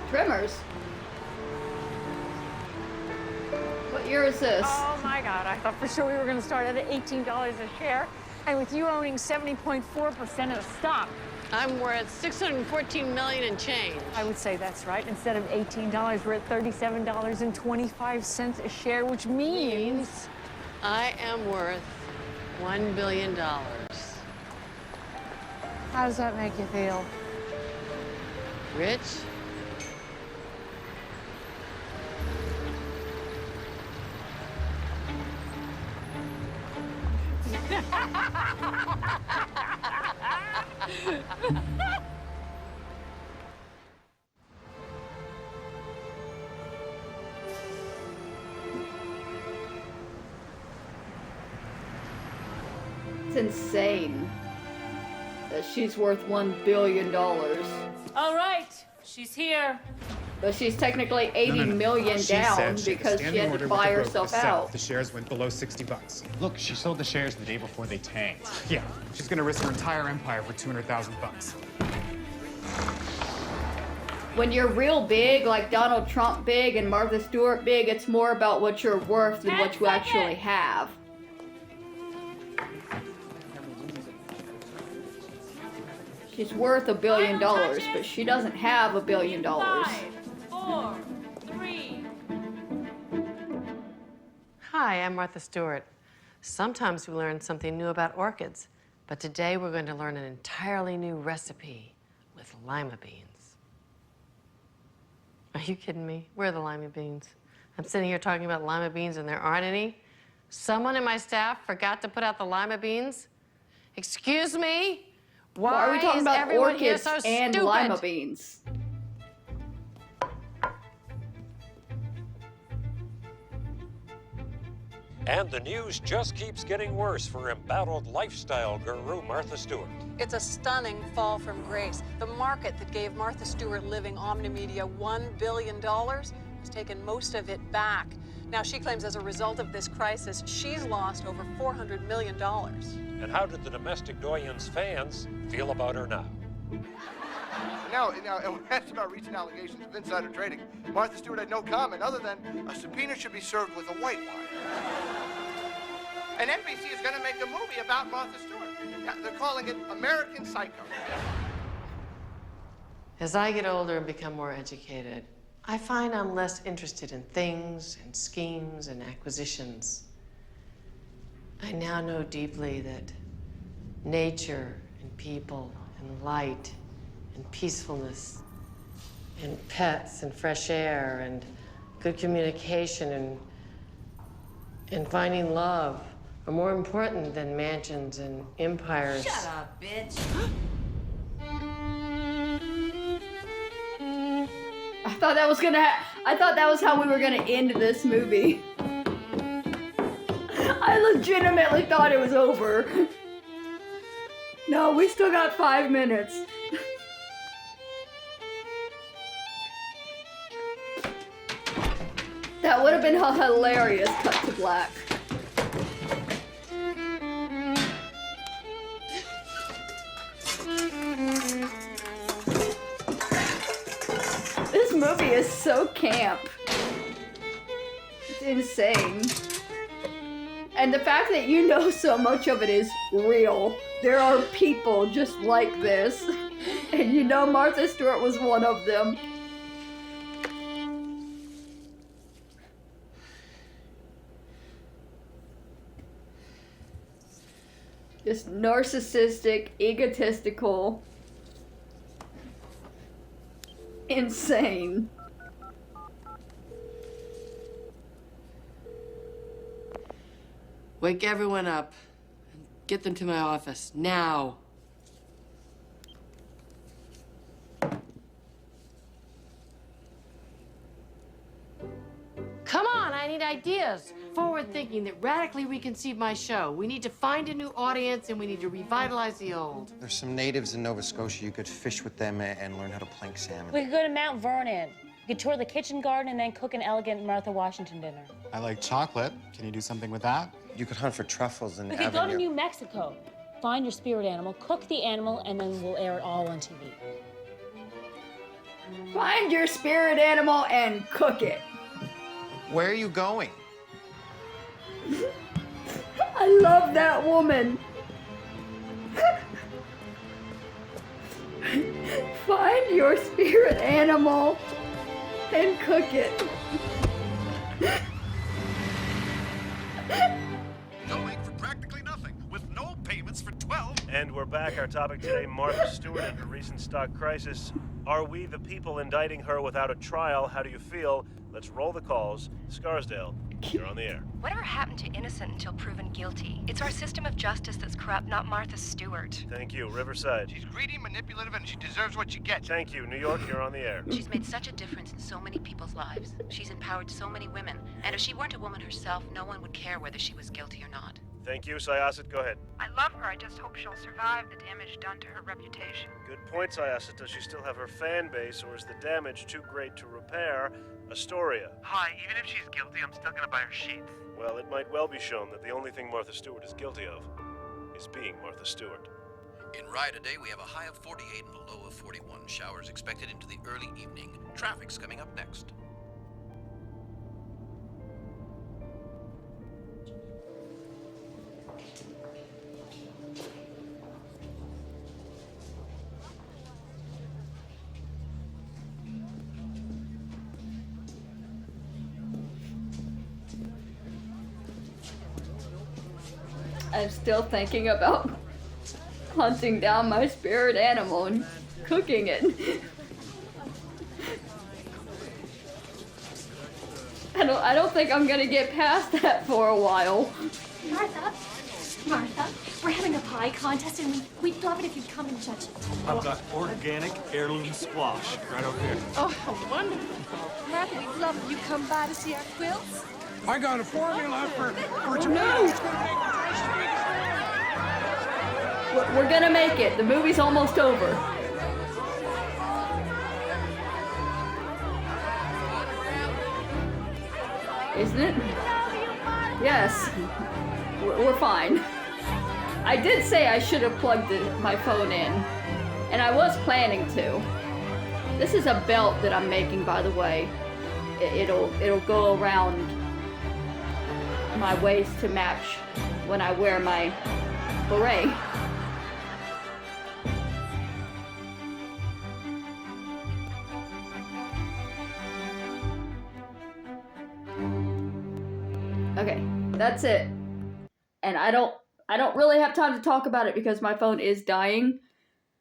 Trimmers. What year is this? Oh my God, I thought for sure we were going to start at $18 a share. And with you owning 70.4% of the stock. I'm worth $614 million and change. I would say that's right. Instead of $18, we're at $37.25 a share, which means I am worth $1 billion. How does that make you feel? Rich? It's insane that she's worth $1 billion. All right, she's here. But she's technically 80 million down because she had to buy herself out. The shares went below 60 bucks. Look, she sold the shares the day before they tanked. Yeah, she's gonna risk her entire empire for 200,000 bucks. When you're real big, like Donald Trump big and Martha Stewart big, it's more about what you're worth than what you actually have. She's worth $1 billion, but she doesn't have $1 billion. 5, 4, 3. Hi, I'm Martha Stewart. Sometimes we learn something new about orchids, but today we're going to learn an entirely new recipe with lima beans. Are you kidding me? Where are the lima beans? I'm sitting here talking about lima beans and there aren't any. Someone in my staff forgot to put out the lima beans? Excuse me? Why are we talking is about everyone here orchids so and stupid? lima beans? And the news just keeps getting worse for embattled lifestyle guru Martha Stewart. It's a stunning fall from grace. The market that gave Martha Stewart Living Omnimedia $1 billion has taken most of it back. Now, she claims as a result of this crisis, she's lost over $400 million. And how did the domestic doyen's fans feel about her now? Now, when asked about recent allegations of insider trading, Martha Stewart had no comment other than a subpoena should be served with a white wire. And NBC is going to make a movie about Martha Stewart. Yeah, they're calling it American Psycho. As I get older and become more educated, I find I'm less interested in things and schemes and acquisitions. I now know deeply that nature and people and light and peacefulness and pets and fresh air and good communication and finding love are more important than mansions and empires. Shut up, bitch. I thought that was I thought that was how we were gonna end this movie. I legitimately thought it was over. No, we still got 5 minutes. That would have been a hilarious cut to black. This movie is so camp. It's insane. And the fact that you know so much of it is real. There are people just like this. And you know Martha Stewart was one of them. Just narcissistic, egotistical, insane. Wake everyone up and get them to my office now. Come on, I need ideas. Forward thinking that radically reconceive my show. We need to find a new audience and we need to revitalize the old. There's some natives in Nova Scotia. You could fish with them and learn how to plank salmon. We could go to Mount Vernon. We could tour the kitchen garden and then cook an elegant Martha Washington dinner. I like chocolate. Can you do something with that? You could hunt for truffles in We could go to New Mexico, find your spirit animal, cook the animal, and then we'll air it all on TV. Find your spirit animal and cook it. Where are you going? I love that woman. Find your spirit animal and cook it. Going for practically nothing, with no payments for 12. And we're back. Our topic today, Martha Stewart and her recent stock crisis. Are we the people indicting her without a trial? How do you feel? Let's roll the calls. Scarsdale, you're on the air. Whatever happened to innocent until proven guilty? It's our system of justice that's corrupt, not Martha Stewart. Thank you. Riverside. She's greedy, manipulative, and she deserves what she gets. Thank you. New York, you're on the air. She's made such a difference in so many people's lives. She's empowered so many women. And if she weren't a woman herself, no one would care whether she was guilty or not. Thank you, Syosset. Go ahead. I love her. I just hope she'll survive the damage done to her reputation. Good point, Syosset. Does she still have her fan base, or is the damage too great to repair? Astoria. Hi, even if she's guilty, I'm still gonna buy her sheets. Well, it might well be shown that the only thing Martha Stewart is guilty of is being Martha Stewart. In Rye today, we have a high of 48 and a low of 41. Showers expected into the early evening. Traffic's coming up next. I'm still thinking about hunting down my spirit animal and cooking it. I don't think I'm gonna get past that for a while. Martha, we're having a pie contest and we'd love it if you'd come and judge it. I've got organic heirloom squash right over here. Oh, how wonderful. Martha, we'd love if you come by to see our quilts. I got a formula for no! We're gonna make it. The movie's almost over. Isn't it? Yes. We're fine. I did say I should have plugged my phone in, and I was planning to. This is a belt that I'm making, by the way. It'll go around my waist to match when I wear my beret. Okay, that's it. And I don't really have time to talk about it because my phone is dying.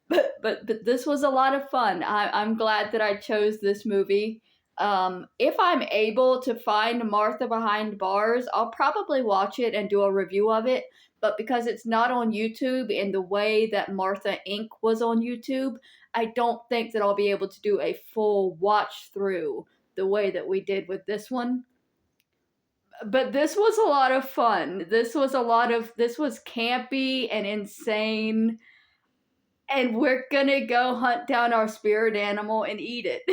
But this was a lot of fun. I'm glad that I chose this movie. If I'm able to find Martha Behind Bars, I'll probably watch it and do a review of it. But because it's not on YouTube in the way that Martha Inc. was on YouTube, I don't think that I'll be able to do a full watch through the way that we did with this one. But this was a lot of fun. This was campy and insane. And we're gonna go hunt down our spirit animal and eat it.